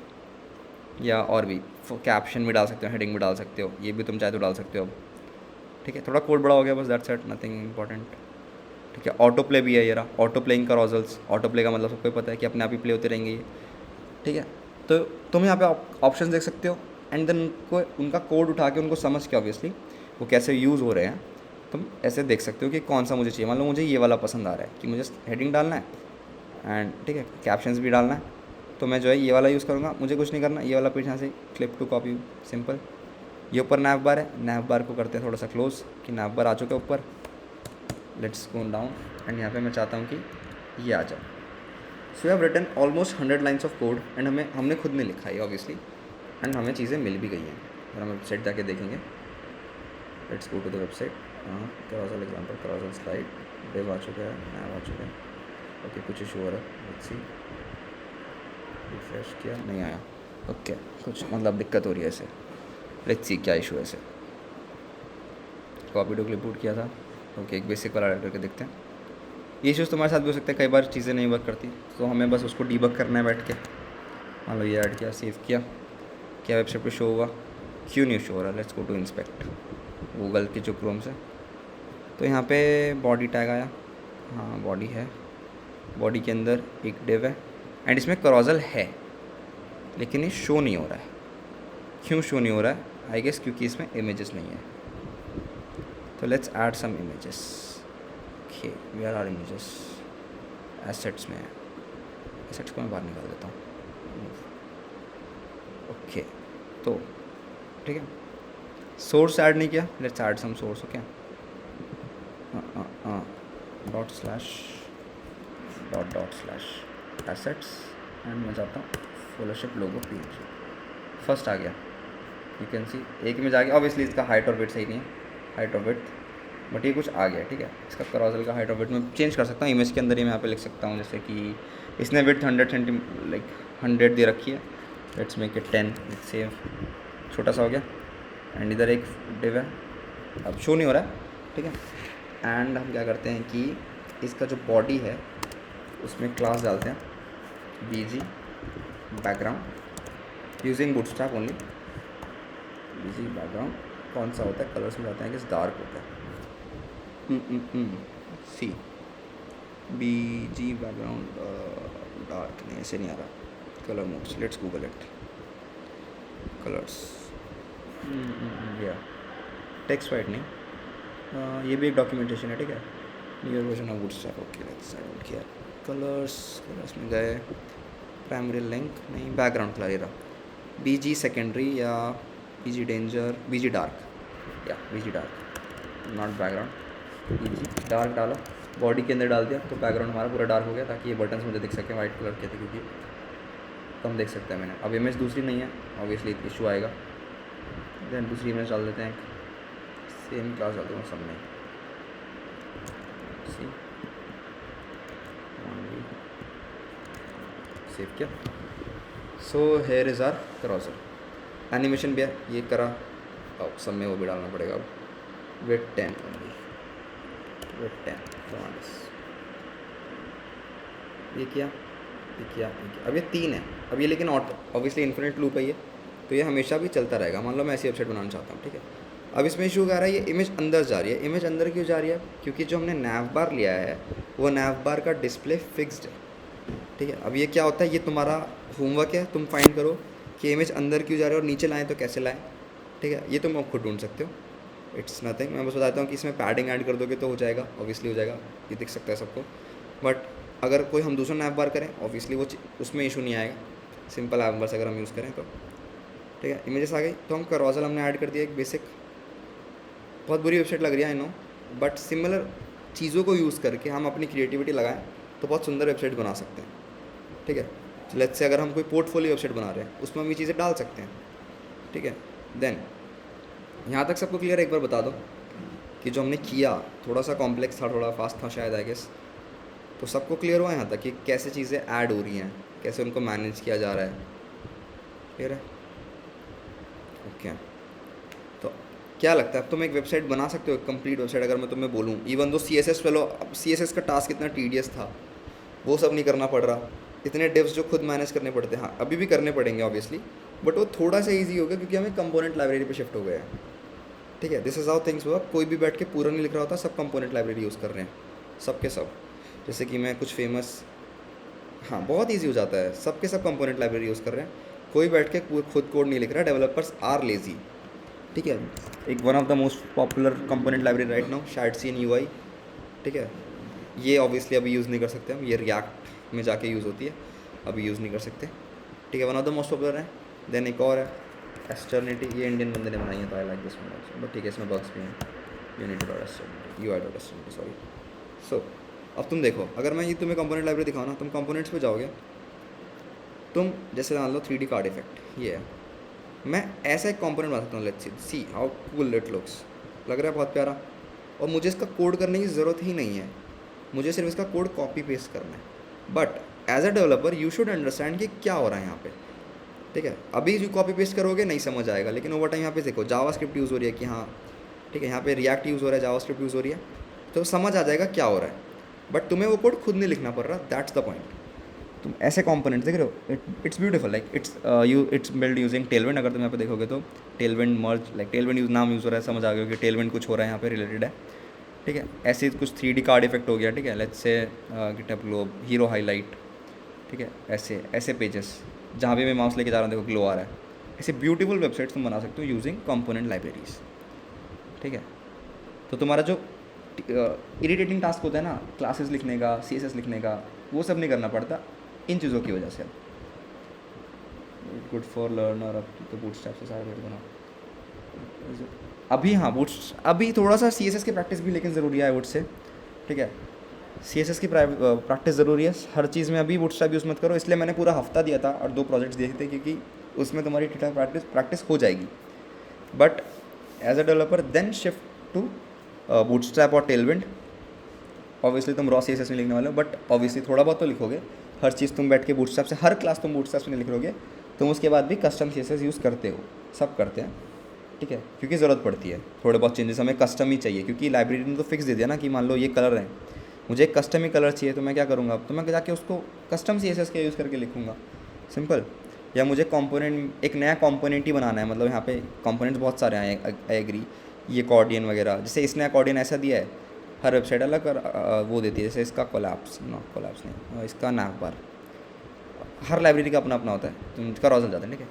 या और भी कैप्शन भी डाल सकते हो, हेडिंग भी डाल सकते हो, ये भी तुम चाहे तो डाल सकते हो अब, ठीक है। थोड़ा कोड बड़ा हो गया बस, दैट्स इट, नथिंग इंपॉर्टेंट, ठीक है। ऑटो प्ले भी है ये रहा, ऑटो प्लेइंग करोजल्स। ऑटो प्ले का मतलब सबको पता है कि अपने आप ही प्ले होते रहेंगे ये, ठीक है। तो तुम यहाँ पे ऑप्शन देख सकते हो, एंड देन उनको उनका कोड उठा के उनको समझ के ऑब्वियसली वो कैसे यूज़ हो रहे हैं तुम ऐसे देख सकते हो कि कौन सा मुझे चाहिए। मान लो मुझे ये वाला पसंद आ रहा है कि मुझे हेडिंग डालना है एंड ठीक है कैप्शंस भी डालना है, तो मैं जो है ये वाला यूज़ करूँगा। मुझे कुछ नहीं करना, ये वाला पेज यहाँ से क्लिप टू कॉपी, सिंपल। ये ऊपर नैव बार है, नैव बार को करते हैं थोड़ा सा क्लोज कि नैव बार आ चुका है ऊपर। लेट्स गो डाउन, एंड यहाँ पे मैं चाहता हूँ कि ये आ जाए। So have written almost 100 lines of code, and हमने खुद नहीं लिखा है ऑब्वियसली, एंड हमें चीज़ें मिल भी गई हैं। अगर हम वेबसाइट जाके देखेंगे, let's go to the website, carousel example, carousel slide, div आ चुका है, नैव आ चुका है, ओके कुछ इशू हो रहा है, लेट्स सी, रिफ्रेश किया नहीं आया, ओके कुछ मतलब दिक्कत हो रही है ऐसे, लेट्स सी क्या इशू है ऐसे। कॉपी टू क्लिपबोर्ड किया था, ओके एक बेसिक वाला ऐड करके देखते हैं। ये इशूज़ तुम्हारे साथ भी हो सकते हैं, कई बार चीज़ें नहीं वर्क करती, तो हमें बस उसको डीबग करना है बैठ के। मान लो ये ऐड किया, सेव किया, क्या वेबसाइट पे शो हुआ, क्यों नहीं शो हो रहा, let's go to inspect Google की जो क्रोम से। तो यहाँ पे बॉडी टैग आया, हाँ बॉडी है, बॉडी के अंदर एक डिव है, एंड इसमें करोजल है लेकिन ये शो नहीं हो रहा है। क्यों शो नहीं हो रहा है? आई गेस क्योंकि इसमें इमेजेस नहीं है। तो let's add some images, okay where are images, assets में है, एसेट्स को मैं बाहर निकाल देता हूँ, ओके तो ठीक है। सोर्स ऐड नहीं किया, let's add some source, okay, dot slash assets, and मैं चाहता हूँ फॉलोशिप लोगो पीएनजी, फर्स्ट आ गया, यू कैन सी एक इमेज आ गया। ऑब्वियसली इसका हाइट और वेट सही नहीं है, हाइट और वेट, बट ये कुछ आ गया, ठीक है। इसका करोजल का हाइट और वेट मैं चेंज कर सकता हूँ, इमेज के अंदर ही मैं यहाँ पे लिख सकता हूँ, जैसे कि इसने विड्थ 100 दे रखी है, लेट्स मेक इट 10, सेव, छोटा सा हो गया। एंड इधर एक डिव है, अब शो नहीं हो रहा है, ठीक है। एंड हम क्या करते हैं कि इसका जो बॉडी है उसमें क्लास डालते हैं, बीजी बैकग्राउंड यूजिंग बूटस्ट्रैप ओनली। बीजी बैकग्राउंड कौन सा होता है, कलर्स में जाते हैं कि डार्क होता है, सी बीजी बैकग्राउंड डार्क नहीं, ऐसे नहीं आ रहा, colour modes, let's Google it, colours, या टेक्स्ट वाइट नहीं, ये भी एक डॉक्यूमेंटेशन है, ठीक है, new version of bootstrap, okay let's add किया, कलर्स में गए, प्राइमरी लिंक नहीं, बैकग्राउंड कलर ये रहा, बीजी सेकेंडरी या बीजी डेंजर, बीजी डार्क, या BG dark, not background, BG dark डाला, बॉडी के अंदर डाल दिया, तो बैकग्राउंड हमारा पूरा डार्क हो गया, ताकि ये बटन्स मुझे दिख सके वाइट कलर के थे, क्योंकि कम देख सकते हैं मैंने। अब इमेज दूसरी नहीं है, ऑब्वियसली इशू आएगा, देन दूसरी इमेज डाल देते हैं, सेम क्लास डाल दूँगा सब में, सेव किया। So here is our carousel, animation भी है, ये करा, अब सब में वो भी डालना पड़ेगा। अब वेट 10 ओनली, वेट 10 कमांड्स, ये किया। अब ये 3 है, अब ये लेकिन ऑब्वियसली इन्फिनिट लूप है ये, तो ये हमेशा भी चलता रहेगा। मान लो मैं ऐसी वेबसाइट बनाना चाहता हूँ, ठीक है। अब इसमें इशू क्या आ रहा है, ये इमेज अंदर जा रही है। इमेज अंदर क्यों जा रही है? क्योंकि जो हमने नैव बार लिया है वो नैव बार का डिस्प्ले फिक्स्ड है, ठीक है। अब ये क्या होता है, ये तुम्हारा होमवर्क है, तुम फाइंड करो कि इमेज अंदर क्यों जा रही है और नीचे लाएँ तो कैसे लाएँ, ठीक है। ये तुम खुद ढूंढ सकते हो, इट्स नथिंग। मैं बस बताता हूँ कि इसमें पैडिंग ऐड कर दोगे तो हो जाएगा, ऑब्वियसली हो जाएगा, ये दिख सकता है सबको। बट अगर कोई हम दूसरा नैव बार करें, ऑब्वियसली वो उसमें इशू नहीं आएगा, सिंपल ऐप बस अगर हम यूज़ करें तो, ठीक है। इमेजेस आ गई, तो हम करोजल हमने ऐड कर दिया एक बेसिक, बहुत बुरी वेबसाइट लग रही है आई नो, बट सिमिलर चीज़ों को यूज़ करके हम अपनी क्रिएटिविटी लगाएं तो बहुत सुंदर वेबसाइट बना सकते हैं, ठीक है। लेट्स से अगर हम कोई पोर्टफोलियो वेबसाइट बना रहे हैं उसमें हम ये चीज़ें डाल सकते हैं, ठीक है। देन यहाँ तक सबको क्लियर? एक बार बता दो कि जो हमने किया थोड़ा सा कॉम्प्लेक्स था, थोड़ा फास्ट था शायद, आई गेस। तो सबको क्लियर हुआ यहाँ तक कि कैसे चीज़ें ऐड हो रही हैं, कैसे उनको मैनेज किया जा रहा है? क्लियर है? ओके। तो क्या लगता है अब तुम एक वेबसाइट बना सकते हो, एक कंप्लीट वेबसाइट? अगर मैं तुम्हें बोलूँ इवन दो CSS, चलो अब CSS का टास्क इतना टीडियस था, वो सब नहीं करना पड़ रहा, इतने डिव्स जो खुद मैनेज करने पड़ते हैं, हाँ अभी भी करने पड़ेंगे ऑब्वियसली, बट वो थोड़ा सा ईजी हो गया क्योंकि हमें कंपोनेंट लाइब्रेरी पे शिफ्ट हो गए हैं। ठीक है, this is how things work. कोई भी बैठ के पूरा नहीं लिख रहा होता, सब कंपोनेंट लाइब्रेरी यूज़ कर रहे हैं, सब के सब। जैसे कि मैं कुछ फेमस, हाँ बहुत इजी हो जाता है, सब के सब कंपोनेंट लाइब्रेरी यूज़ कर रहे हैं, कोई बैठ के खुद कोड नहीं लिख रहा। Developers are lazy. ठीक है, एक one of the most popular component library right now Shadcn UI। ठीक है, ये ऑब्वियसली अभी यूज़ नहीं कर सकते हम, ये रिएक्ट में जाके यूज़ होती है, अभी यूज़ नहीं कर सकते। ठीक है, one of the most popular है। देन एक और है एस्टर्निटी, ये इंडियन बंदे ने बनाई है, तो I like this one also, but ठीक है इसमें बग्स भी हैं। Unity UI dot Aceternity, sorry. So अब तुम देखो, अगर मैं ये तुम्हें कंपोनेंट लाइब्रेरी दिखाऊँ ना, तुम कंपोनेंट्स पे जाओगे, तुम जैसे मान लो 3D कार्ड इफेक्ट, ये है, मैं ऐसा एक कंपोनेंट बना सकता हूँ। Let's see how cool it looks, लग रहा है बहुत प्यारा, और मुझे इसका कोड करने की ज़रूरत ही नहीं है, मुझे सिर्फ इसका कोड कॉपी पेस्ट करना है। But as a developer you should understand कि क्या हो रहा है यहाँ पे। ठीक है, अभी जो कॉपी पेस्ट करोगे नहीं समझ आएगा, लेकिन ओवर टाइम यहाँ पे देखो जावास्क्रिप्ट यूज़ हो रही है कि हाँ, ठीक है, यहाँ पे रिएक्ट यूज़ हो रहा है, जावास्क्रिप्ट यूज़ हो रही है, तो समझ आ जाएगा क्या हो रहा है। बट तुम्हें वो कोड खुद नहीं लिखना पड़ रहा, दैट्स द पॉइंट। तुम ऐसे कंपोनेंट्स देख रहे हो, it's beautiful, like it's build using Tailwind. अगर तुम यहाँ पे देखोगे तो टेलविंड मर्ज, लाइक टेलविंड यूज नाम यूज़ हो रहा है, समझ आ गया कि टेलविंड कुछ हो रहा है यहाँ पे रिलेटेड है। ठीक है, ऐसे कुछ 3D कार्ड इफेक्ट हो गया। ठीक है, let's say GitHub globe, hero highlight. ठीक है, ऐसे ऐसे पेजेस जहाँ भी मैं माउस लेके जा रहा हूँ देखो ग्लो आ रहा है। ऐसे ब्यूटीफुल वेबसाइट्स तुम बना सकते हो यूजिंग कंपोनेंट लाइब्रेरीज। ठीक है, तो तुम्हारा जो इरिटेटिंग टास्क होता है ना, क्लासेस लिखने का, CSS लिखने का, वो सब नहीं करना पड़ता इन चीज़ों की वजह से। गुड फॉर लर्नर, अब तो बूटस्ट्रैप से सारा वेट बना अभी। हाँ बूट्स अभी थोड़ा सा CSS की प्रैक्टिस भी लेकिन ज़रूरी है, आई वुड से। ठीक है, CSS की प्रैक्टिस ज़रूरी है हर चीज़ में। अभी बूटस्ट्रैप यूज़ मत करो, इसलिए मैंने पूरा हफ्ता दिया था और 2 प्रोजेक्ट्स दिए थे, क्योंकि उसमें तुम्हारी ठीक ठाक प्रैक्टिस हो जाएगी। But as a developer then shift to Bootstrap और टेलविंड। ऑब्वियसली तुम रॉ CSS नहीं लिखने वाले हो, बट ऑब्वियसली थोड़ा बहुत तो लिखोगे। हर चीज़ तुम बैठ के बूटस्ट्रैप से, हर क्लास तुम बूटस्ट्रैप से नहीं लिखोगे, तुम उसके बाद भी कस्टम CSS यूज़ करते हो, सब करते हैं। ठीक है, क्योंकि ज़रूरत पड़ती है, थोड़े बहुत चेंजेस हमें कस्टम ही चाहिए, क्योंकि लाइब्रेरी ने तो फिक्स दे दिया ना कि मान लो ये कलर है, मुझे एक कस्टम ही कलर चाहिए, तो मैं क्या करूँगा अब, तो मैं जाके उसको कस्टम CSS का यूज़ करके लिखूँगा, सिंपल। या मुझे कंपोनेंट, एक नया कंपोनेंट ही बनाना है, मतलब यहाँ पे कंपोनेंट्स बहुत सारे हैं, आई एग्री। ये कॉर्डियन वगैरह, जैसे इसने कॉर्डियन ऐसा दिया है, हर वेबसाइट अलग वो देती है, जैसे इसका कोलैप्स नहीं, इसका नैवबार, हर लाइब्रेरी का अपना अपना होता है। तुम करॉजल जाते हैं, ठीक है,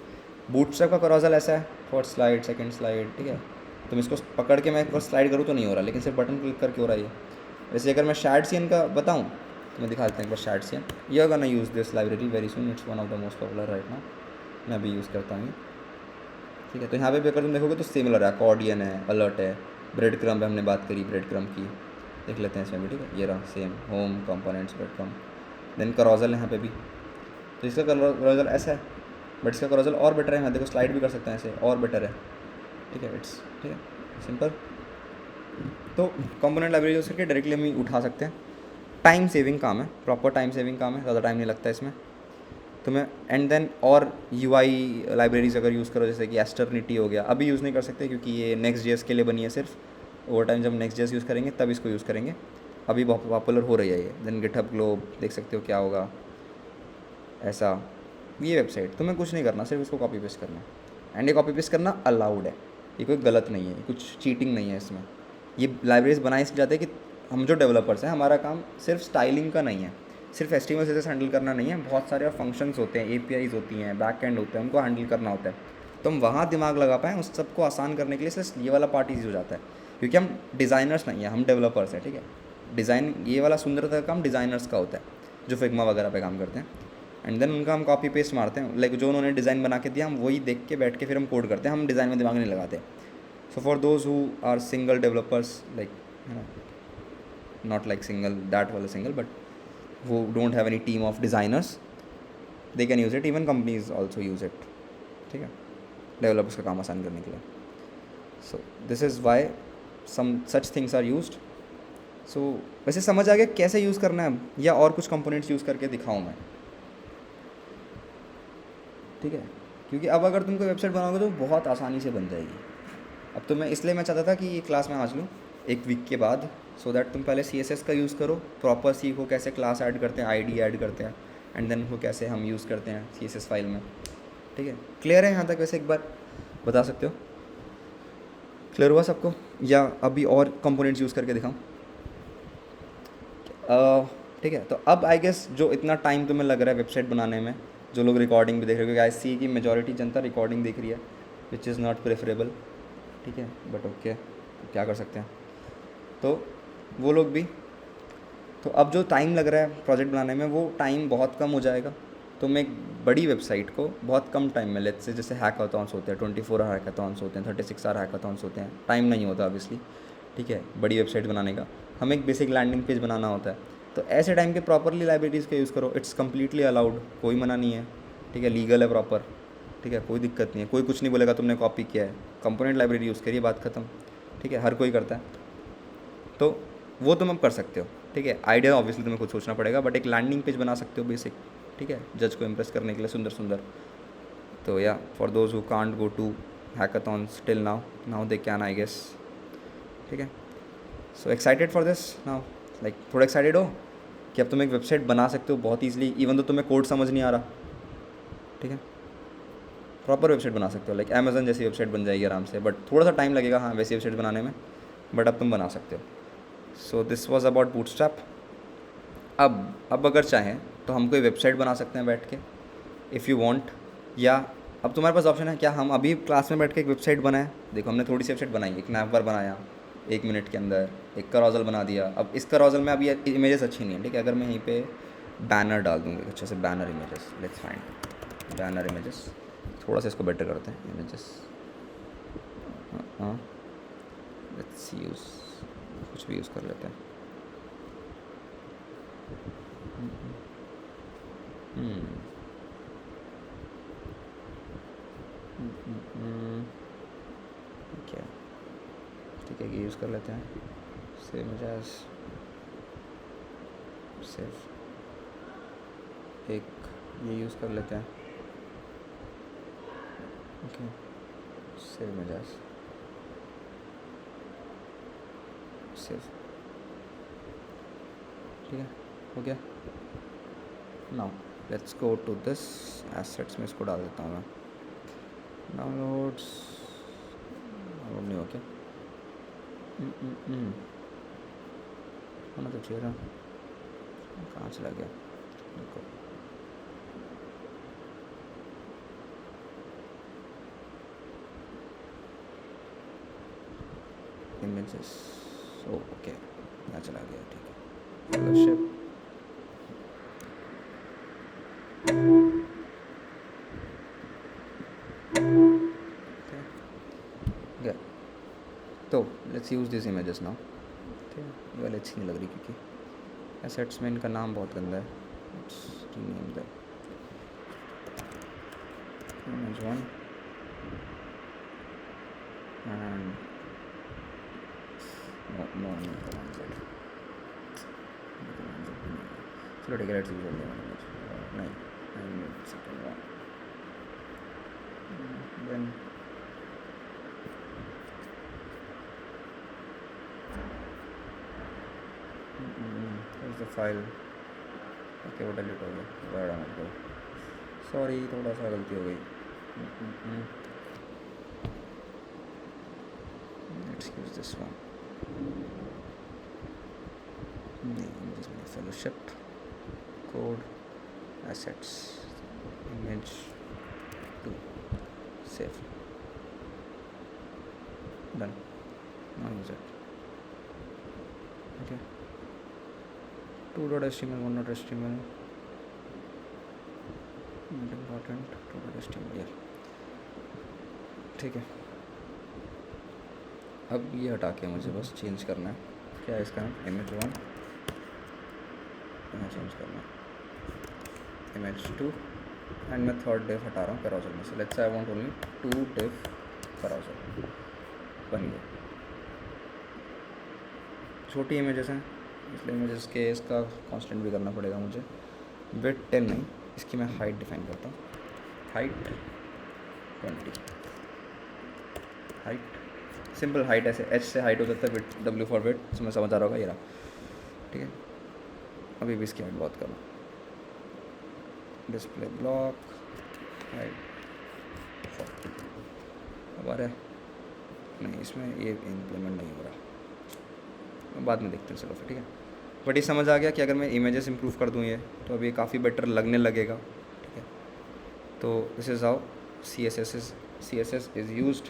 बूटस्ट्रैप का करॉजल ऐसा है, फर्स्ट स्लाइड, सेकंड स्लाइड। ठीक है, तुम इसको पकड़ के मैं फर्स्ट स्लाइड करूँ तो नहीं हो रहा, लेकिन सिर्फ बटन क्लिक करके हो रहा है ये। वैसे अगर मैं Shadcn का बताऊँ तो मैं दिखा देता हूँ एक बार Shadcn। You gonna use this library very soon, it's one of the most popular right now, मैं अभी यूज़ करता हूँ। ठीक है, तो यहाँ पे अगर तुम देखोगे तो सिमिलर है, कॉर्डियन है, अलर्ट है, ब्रेड क्रम्ब है, हमने बात करी ब्रेड क्रम्ब की, देख लेते हैं इसमें भी। ठीक है, ये रहा same, home components breadcrumb, then carousel यहाँ पे भी। तो इसका करॉजल ऐसा है, बट इसका करॉजल और बेटर है, यहाँ देखो स्लाइड भी कर सकते हैं ऐसे, और बेटर है। ठीक है, इट्स ठीक है, सिंपल। तो कंपोनेंट लाइब्रेरी यूज़ करके डायरेक्टली हम उठा सकते हैं। टाइम सेविंग काम है, प्रॉपर टाइम सेविंग काम है, ज़्यादा टाइम नहीं लगता इसमें तुम्हें। एंड देन और UI लाइब्रेरीज अगर यूज़ करो, जैसे कि एस्टर्निटी हो गया, अभी यूज़ नहीं कर सकते क्योंकि ये Next.js के लिए बनी है सिर्फ, ओवर टाइम जब Next.js यूज़ करेंगे तब इसको यूज़ करेंगे, अभी बहुत पॉपुलर हो रही है ये। देन गिटहब ग्लोब देख सकते हो क्या होगा, ऐसा ये वेबसाइट, तुम्हें कुछ नहीं करना, सिर्फ इसको कॉपी पेस्ट करना है। एंड ये कॉपी पेस्ट करना अलाउड है, ये कोई गलत नहीं है, कुछ चीटिंग नहीं है इसमें। ये लाइब्रेरीज बनाई इसलिए जाते हैं कि हम जो डेवलपर्स हैं, हमारा काम सिर्फ स्टाइलिंग का नहीं है, सिर्फ HTML CSS हैंडल करना नहीं है, बहुत सारे और फंक्शंस होते हैं, APIs होती हैं, बैक एंड होते हैं, उनको हैंडल करना होता है। तो हम वहाँ दिमाग लगा पाएँ, उस सबको आसान करने के लिए सिर्फ ये वाला पार्ट ईजी हो जाता है, क्योंकि हम डिज़ाइनर्स नहीं हैं, हम डेवलपर्स हैं। ठीक है, डिज़ाइन ये वाला सुंदरता का काम डिज़ाइनर्स का होता है, जो फिग्मा वगैरह पे काम करते हैं। एंड देन उनका हम कॉपी पेस्ट मारते हैं, लाइक जो उन्होंने डिज़ाइन बना के दिया हम वही देख के बैठ के फिर हम कोड करते हैं, हम डिज़ाइन में दिमाग नहीं लगाते। So for those who are single developers, like है ना, not like single that वाला single, but who don't have any team of designers, they can use it, even companies also use it। ठीक है, developers का काम आसान करने के लिए। So this is why some such things are used. So वैसे समझ आ गया कैसे यूज़ करना है, या और कुछ कंपोनेंट्स यूज़ करके दिखाऊं मैं? ठीक है, क्योंकि अब अगर तुम कोई वेबसाइट बनाओगे तो बहुत आसानी से बन जाएगी. अब तो मैं चाहता था कि ये क्लास में आज लूँ 1 वीक के बाद, सो दैट तुम पहले CSS का यूज़ करो, प्रॉपर सीखो कैसे क्लास ऐड करते हैं, ID ऐड करते हैं, एंड देन वो कैसे हम यूज़ करते हैं CSS फाइल में. ठीक है, क्लियर है यहाँ तक? वैसे एक बार बता सकते हो, क्लियर हुआ सबको, या अभी और कंपोनेंट्स यूज़ करके दिखाऊँ? ठीक है, तो अब आई गेस जो इतना टाइम तुम्हें लग रहा है वेबसाइट बनाने में, जो लोग रिकॉर्डिंग भी देख रहे हो, क्योंकि आई सी की मेजॉरिटी जनता रिकॉर्डिंग देख रही है, विच इज़ नॉट प्रेफरेबल. ठीक है, बट ओके, क्या कर सकते हैं. तो वो लोग भी, तो अब जो टाइम लग रहा है प्रोजेक्ट बनाने में, वो टाइम बहुत कम हो जाएगा. तो मैं एक बड़ी वेबसाइट को बहुत कम टाइम में, लेट्स से जैसे हैकाथॉन्स होते हैं, 24 आवर हैकाथॉन्स होते हैं, 36 आवर हैकाथॉन्स होते हैं, टाइम नहीं होता ऑब्वियसली. ठीक है, बड़ी वेबसाइट बनाने का हमें एक बेसिक लैंडिंग पेज बनाना होता है. तो ऐसे टाइम के प्रॉपरली लाइब्रेरीज़ का यूज़ करो, इट्स कम्प्लीटली अलाउड, कोई मना नहीं है. ठीक है, लीगल है प्रॉपर. ठीक है, कोई दिक्कत नहीं है, कोई कुछ नहीं बोलेगा तुमने कॉपी किया है. कंपोनेंट लाइब्रेरी यूज़ करिए, बात ख़त्म. ठीक है, हर कोई करता है, तो वो तुम अब कर सकते हो. ठीक है, आइडिया ऑब्वियसली तुम्हें कुछ सोचना पड़ेगा, बट एक लैंडिंग पेज बना सकते हो बेसिक. ठीक है, जज को इम्प्रेस करने के लिए सुंदर सुंदर. तो या for those who can't go to hackathons till now they can, I guess. ठीक है, so excited for this now, like थोड़ा एक्साइटेड हो कि अब तुम एक वेबसाइट बना सकते हो बहुत ईजिली, इवन तो तुम्हें कोड समझ नहीं आ रहा. ठीक है, प्रॉपर वेबसाइट बना सकते हो, लाइक अमेज़न जैसी वेबसाइट बन जाएगी आराम से, बट थोड़ा सा टाइम लगेगा हाँ वैसी वेबसाइट बनाने में, बट अब तुम बना सकते हो. सो दिस वॉज अबाउट बूटस्ट्रैप. अब अगर चाहें तो हम कोई वेबसाइट बना सकते हैं बैठ के, इफ़ यू वांट. या अब तुम्हारे पास ऑप्शन है, क्या हम अभी क्लास में बैठ के एक वेबसाइट बनाएं? देखो हमने थोड़ी सी वेबसाइट बनाई, एक नैपवर बनाया 1 मिनट के अंदर, एक carousel बना दिया. अब इस carousel में अभी इमेजेस अच्छी नहीं है. ठीक है, अगर मैं यहीं पे बैनर डाल दूँगी अच्छे से, banner images, let's find banner images, थोड़ा सा इसको बेटर करते हैं इमेजेस. हाँ, लेट्स यूज़ कुछ भी यूज़ कर लेते हैं. क्या, ठीक है, ये यूज़ कर लेते हैं. सेव इमेजेस, सेव, एक ये यूज़ कर लेते हैं. Okay, save images, save. ठीक है, हो गया. Now let's go to this assets में इसको डाल देता हूँ मैं. डाउनलोड्स नहीं हो क्या, होना तो चाहिए था, कहाँ चला गया. देखो इमेजेस, ओके यहाँ चला गया. ठीक है, फेलोशिप, तो let's use this images now. ठीक है, ये वाली अच्छी नहीं लग रही क्योंकि एसेट्स में इनका नाम बहुत गंदा है. Let's rename the image 1 and no चलो ठीक है, लेट्स यूज नहीं, second one. Then is the file. Okay, वो डिलीट हो गया, बड़ा मत करो, सॉरी, थोड़ा सा गलती हो गई. Let's use this one. Fellowship, code, assets, image 2, save, done. Now use it. Okay, 2.html, 1.html, important, 2.html यार. ठीक है, अब ये हटा के मुझे बस चेंज करना है. क्या है इसका नाम? image 1, यहाँ चेंज करना है image 2, एंड मैं थर्ड डिव हटा रहा हूँ carousel में से. Let's I want only 2 div carousel. बन गया। छोटी इमेजेस हैं इसलिए इमेजेस के इसका कांस्टेंट भी करना पड़ेगा मुझे। विड्थ 10 नहीं, इसकी मैं हाइट डिफाइन करता हूँ। हाइट 20, हाइट सिंपल हाइट ऐसे एच से हाइट हो जाता है, विड्थ W फॉर विड्थ, इसमें समझ आ रहा होगा ये रहा, ठीक है। अभी भी इसकी हाइट बहुत कम है। डिस्प्ले ब्लॉक हाइट 40, अब आ रहा है नहीं, इसमें ये इम्प्लीमेंट नहीं हो रहा, बाद में देखते हैं चलो फिर, ठीक है। बट ये समझ आ गया कि अगर मैं इमेजेस इंप्रूव कर दूँ ये तो अभी काफ़ी बेटर लगने लगेगा, ठीक है। तो this is how CSS is used.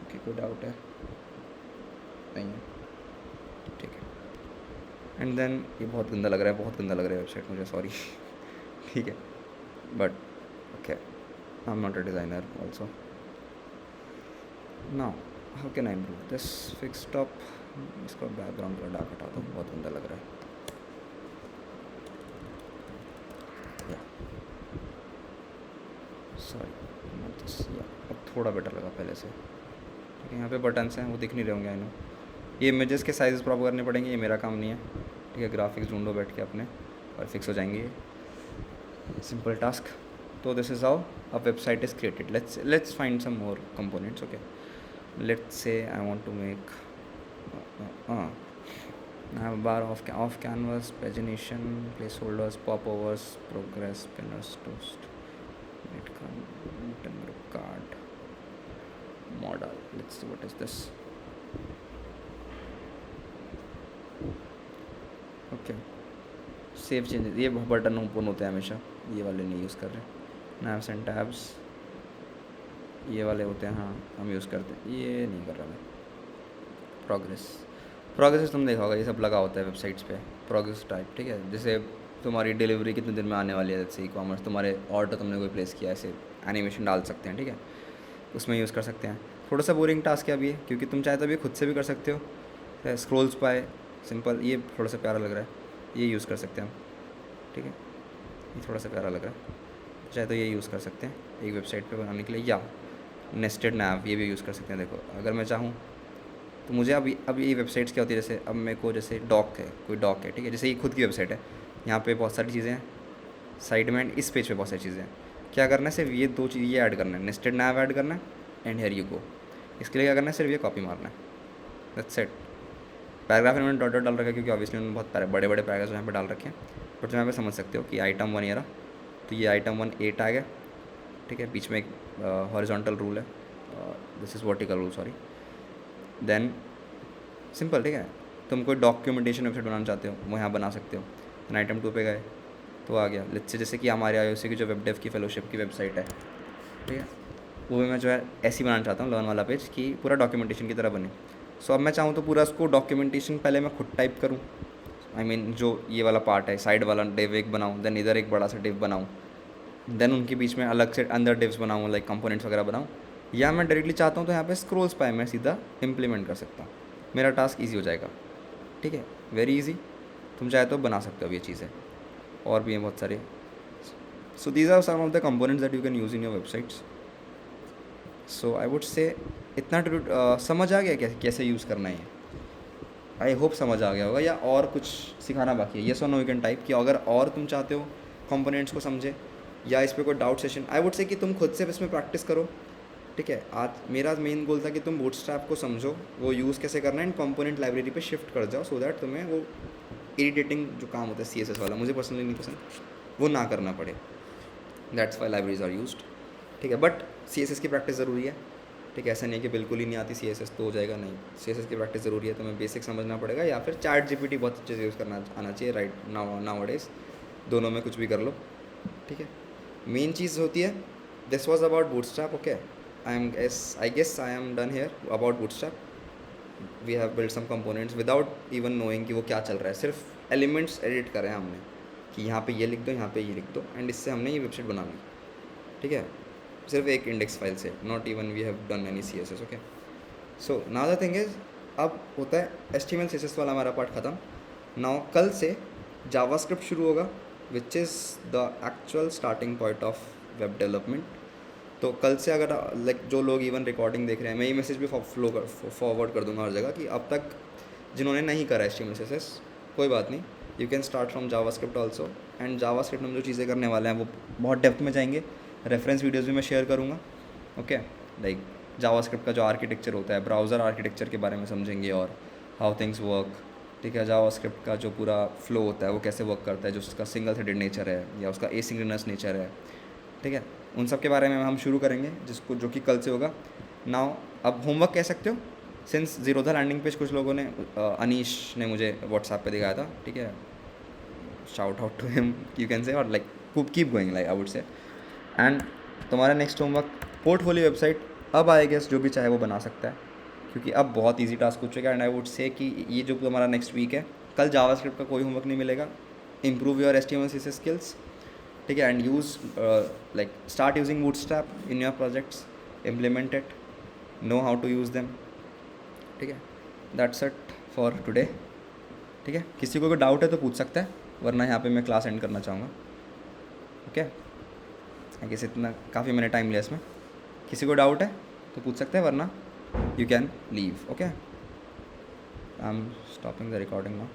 Okay, कोई डाउट है? नहीं है, ठीक है। एंड देन ये बहुत गंदा लग रहा है, बहुत गंदा लग रहा है वेबसाइट मुझे, सॉरी ठीक है, but okay, I am not a designer also. Now how can I improve this fix top? इसका बैकग्राउंड का डार्क हटा दो, बहुत गंदा लग रहा है। सॉरी नॉट दिस, या अब थोड़ा बेटर लगा पहले से, ठीक है। यहाँ पे बटन्स हैं वो दिख नहीं रहे होंगे, आई नो। ये इमेजेस के साइज़ प्रॉपर करने पड़ेंगे, ये मेरा काम नहीं है, ठीक है। ग्राफिक्स ढूंढो बैठ के अपने और फिक्स हो जाएंगे ये, सिंपल टास्क। तो this is how a website is created. Let's find some more components, okay. Let's say I want to make I have a bar off canvas, pagination, placeholders, popovers, progress, pinners, toast, content card, model. Let's see what is this. Okay, save changes, ये button open होते हैं हमेशा, ये वाले नहीं use कर रहे। navs and tabs ये वाले होते हैं, हाँ हम यूज़ करते हैं, ये नहीं कर रहा मैं। प्रोग्रेस तुम देखा होगा, ये सब लगा होता है वेबसाइट्स पे, प्रोग्रेस टाइप, ठीक है। जैसे तुम्हारी डिलीवरी कितने दिन में आने वाली है, जैसे ई कॉमर्स, तुम्हारे ऑर्डर तुमने कोई प्लेस किया, ऐसे एनिमेशन डाल सकते हैं, ठीक है, उसमें यूज़ कर सकते हैं। थोड़ा सा बोरिंग टास्क है अभी, क्योंकि तुम चाहे तो अभी खुद से भी कर सकते हो। स्क्रोल्स पाए सिंपल, ये थोड़ा सा प्यारा लग रहा है, ये यूज़ कर सकते हैं हम, ठीक है। ये थोड़ा सा प्यारा लग रहा है, चाहे तो ये यूज़ कर सकते हैं एक वेबसाइट पे बनाने के लिए, या नेस्टेड नैव ये भी यूज़ कर सकते हैं। देखो अगर मैं चाहूँ तो मुझे अब ये वेबसाइट्स क्या होती है, जैसे अब मेरे को जैसे डॉक है, कोई डॉक है, ठीक है, जैसे ये खुद की वेबसाइट है, यहाँ पे बहुत सारी चीज़ें हैं साइड में, एंड इस पेज पे बहुत सारी चीज़ें हैं। क्या करना है, सिर्फ ये दो चीज़ ये ऐड करना है, नेस्टेड नैव ऐड करना है, एंड हियर यू गो। इसके लिए क्या करना है, सिर्फ ये कॉपी मारना है, दैट्स इट। पैराग्राफ में मैंने डॉट डॉट डाल रखा है क्योंकि ऑब्वियसली उन्होंने बहुत बड़े बड़े पैराग्राफ यहाँ पे डाल रखे हैं, बट तुम यहाँ पे समझ सकते हो कि आइटम 1 ये रहा, तो ये आइटम 1 8 आ गया, ठीक है। बीच में एक हॉरिजॉन्टल रूल है, this is vertical rule, sorry. Then simple, ठीक है। तुम कोई डॉक्यूमेंटेशन वेबसाइट बनाना चाहते हो वो यहाँ बना सकते हो। देन आइटम 2 पे गए तो आ गया, लेट्स से जैसे कि हमारे IOC की जो वेब डेव की फेलोशिप की वेबसाइट है, ठीक है, वो भी मैं जो है ऐसी बनाना चाहता हूँ, लर्न वाला पेज, कि पूरा डॉक्यूमेंटेशन की तरह बने। सो अब मैं चाहूँ तो पूरा उसको डॉक्यूमेंटेशन पहले मैं खुद टाइप करूँ, आई मीन जो ये वाला पार्ट है साइड वाला डिव एक बनाऊँ, देन इधर एक बड़ा सा डिव बनाऊँ, देन उनके बीच में अलग से अंदर डिव्स बनाऊँ, लाइक कंपोनेंट्स वगैरह बनाऊँ, या मैं डायरेक्टली चाहता हूँ तो यहाँ पे स्क्रॉल्स पाए मैं सीधा इम्प्लीमेंट कर सकता हूँ, मेरा टास्क ईजी हो जाएगा, ठीक है, वेरी इजी। तुम चाहे तो बना सकते हो अब ये चीज़ें, और भी हैं बहुत सारे। So these are some of the components that you can use in your websites. So I would say इतना समझ आ गया कैसे यूज़ करना है, आई होप समझ आ गया होगा, या और कुछ सिखाना बाकी है? येस और नो यू कैन टाइप, कि अगर और तुम चाहते हो कंपोनेंट्स को समझे, या इस पर कोई डाउट सेशन, आई वुड से कि तुम खुद से इसमें प्रैक्टिस करो, ठीक है। आज मेरा मेन गोल था कि तुम बूटस्ट्रैप को समझो, वो यूज़ कैसे करना है, एंड कंपोनेंट लाइब्रेरी पे शिफ्ट कर जाओ, सो दैट तुम्हें वो इरिटेटिंग जो काम होता है CSS वाला, मुझे पर्सनली नहीं पसंद, वो ना करना पड़े। That's why libraries are used, ठीक है। बट CSS की प्रैक्टिस ज़रूरी है, ठीक है। ऐसा नहीं है कि बिल्कुल ही नहीं आती CSS तो हो जाएगा, नहीं, CSS की प्रैक्टिस ज़रूरी है, तुम्हें बेसिक समझना पड़ेगा, या फिर ChatGPT बहुत अच्छे से यूज़ करना आना चाहिए, राइट नाउ डेज, दोनों में कुछ भी कर लो, ठीक है। मेन चीज़ होती है, this was about bootstrap, okay. I guess I am done here about Bootstrap. We have built some components without even knowing कि वो क्या चल रहा है, सिर्फ एलिमेंट्स एडिट करें हमने, कि यहाँ पे ये लिख दो, यहाँ पे ये लिख दो, एंड इससे हमने ये वेबसाइट बना ली, ठीक है, सिर्फ एक इंडेक्स फाइल से, not even we have done any CSS, okay. So now the thing is, अब होता है HTML CSS वाला हमारा पार्ट ख़त्म। नाउ कल से जावास्क्रिप्ट शुरू होगा, which is the actual starting point of web development. तो कल से अगर लाइक जो लोग इवन रिकॉर्डिंग देख रहे हैं, मैं ये मैसेज भी फॉरवर्ड कर दूंगा हर जगह कि अब तक जिन्होंने नहीं करा HTML CSS, कोई बात नहीं, you can start from JavaScript also. And JavaScript में जो चीज़ें करने वाले हैं वो बहुत डेप्थ में जाएंगे, रेफरेंस वीडियोज़ भी मैं शेयर करूँगा। ओके, लाइक जावास्क्रिप्ट का जो आर्किटेक्चर होता है, ब्राउज़र आर्किटेक्चर के बारे में समझेंगे और हाउ थिंग्स वर्क। ठीक है, जावास्क्रिप्ट का जो पूरा फ्लो होता है वो कैसे वर्क करता है, जो उसका सिंगल थ्रेडेड नेचर है या उसका एसिंक्रोनस नेचर है। ठीक है, उन सब के बारे में हम शुरू करेंगे, जिसको जो कि कल से होगा। नाउ अब होमवर्क कह सकते हो, सिंस ज़ीरोधा लैंडिंग पेज कुछ लोगों ने, अनीश ने मुझे व्हाट्सएप पे दिखाया था। ठीक है, shout out to him, you can say, और like keep going, like I would say. And तुम्हारा नेक्स्ट होमवर्क पोर्टफोलियो वेबसाइट, अब आई गेस जो भी चाहे वो बना सकता है, क्योंकि अब बहुत इजी टास्क हो चुका है। एंड आई वुड से कि ये जो तुम्हारा नेक्स्ट वीक है, कल जावास्क्रिप्ट का कोई होमवर्क नहीं मिलेगा। Improve your HTML CSS skills. ठीक है, and use like start using Bootstrap in your projects, implement it, know how to use them. ठीक है, दैट्स इट फॉर टुडे। ठीक है, किसी को कोई डाउट है तो पूछ सकता है, वरना यहाँ पे मैं क्लास एंड करना चाहूँगा। ओके, आई गेस इतना काफ़ी मैंने टाइम लिया इसमें। किसी को डाउट है तो पूछ सकते हैं, वरना you can leave. Okay, I am stopping the recording now.